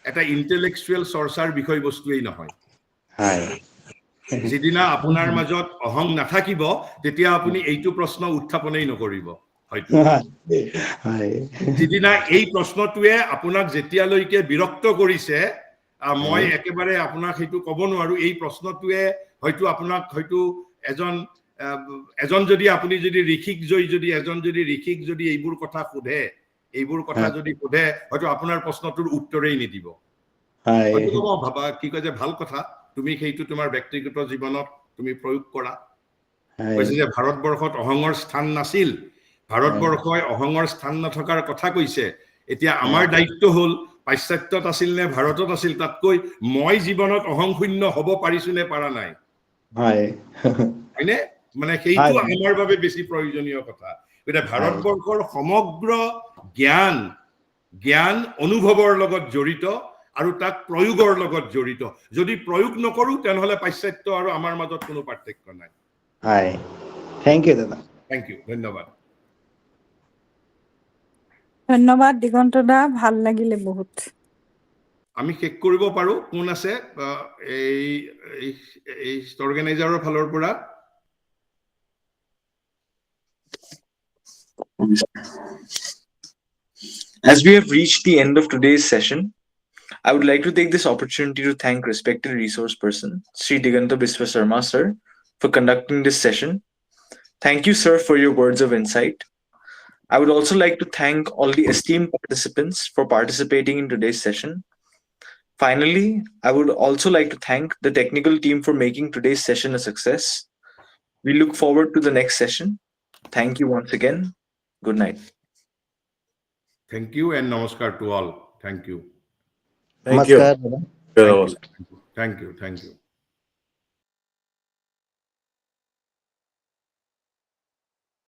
এটা ইন্টেলেকচুৱেল চৰ্চাৰ বিষয়বস্তুৱেই নহয় যেদিনা আপোনাৰ মাজত অহং নাথাকিব তেতিয়া আপুনি এইটো প্ৰশ্ন উত্থাপনেই নকৰিব হয়তো যেদিনা এই প্ৰশ্নটোৱে আপোনাক যেতিয়ালৈকে বিৰক্ত কৰিছে মই একেবাৰে আপোনাক সেইটো ক'ব নোৱাৰো এই প্ৰশ্নটোৱে হয়তো আপোনাক হয়তো এজন যদি আপুনি যদি ঋষিক যদি এইবোৰ কথা সোধে হয়তো আপোনাৰ প্ৰশ্নটোৰ উত্তৰেই নিদিব হয়তো ভাবা কি কয় যে ভাল কথা তুমি সেইটো তোমাৰ ব্যক্তিগত জীৱনত তুমি প্ৰয়োগ কৰা কৈছে যে ভাৰতবৰ্ষত অহংৰ স্থান নাছিল ভাৰতবৰ্ষই অহংৰ স্থান নথকাৰ কথা কৈছে এতিয়া আমাৰ দায়িত্ব হল পাশ্চাত্যত আছিল নে ভাৰতত আছিল তাতকৈ মই জীৱনত অহং শূন্য হ'ব পাৰিছো নে পাৰা নাই হয়নে মানে সেইটো আমাৰ বাবে বেছি প্ৰয়োজনীয় কথা এটা ভাৰতবৰ্ষৰ সমগ্ৰ জ্ঞান অনুভৱৰ লগত জড়িত আৰু তাক প্ৰয়োগৰ লগত জড়িত যদি প্ৰয়োগ নকৰো তেনেহলে পাশ্চাত্য আৰু আমাৰ মাজত কোনো পাৰ্থক্য নাই থ্যাংক ইউ দাদা থ্যাংক ইউ ধন্যবাদ দিগন্ত দা ভাল লাগিলে বহুত আমি শেষ কৰিব পাৰো কোন আছে এই অৰ্গেনাইজাৰৰ ফালৰ পৰা As we have reached the end of today's session, I would like to take this opportunity to thank respected resource person Sri Diganta Biswa Sarma sir for conducting this session. Thank you, sir, for your words of insight. I would also like to thank all the esteemed participants for participating in today's session. Finally, I would also like to thank the technical team for making today's session a success. We look forward to the next session. Thank you once again. Good night. Thank you and namaskar to all. Thank you. Thank you. Namaskar, দাদা। Thank you. Thank you. Thank you.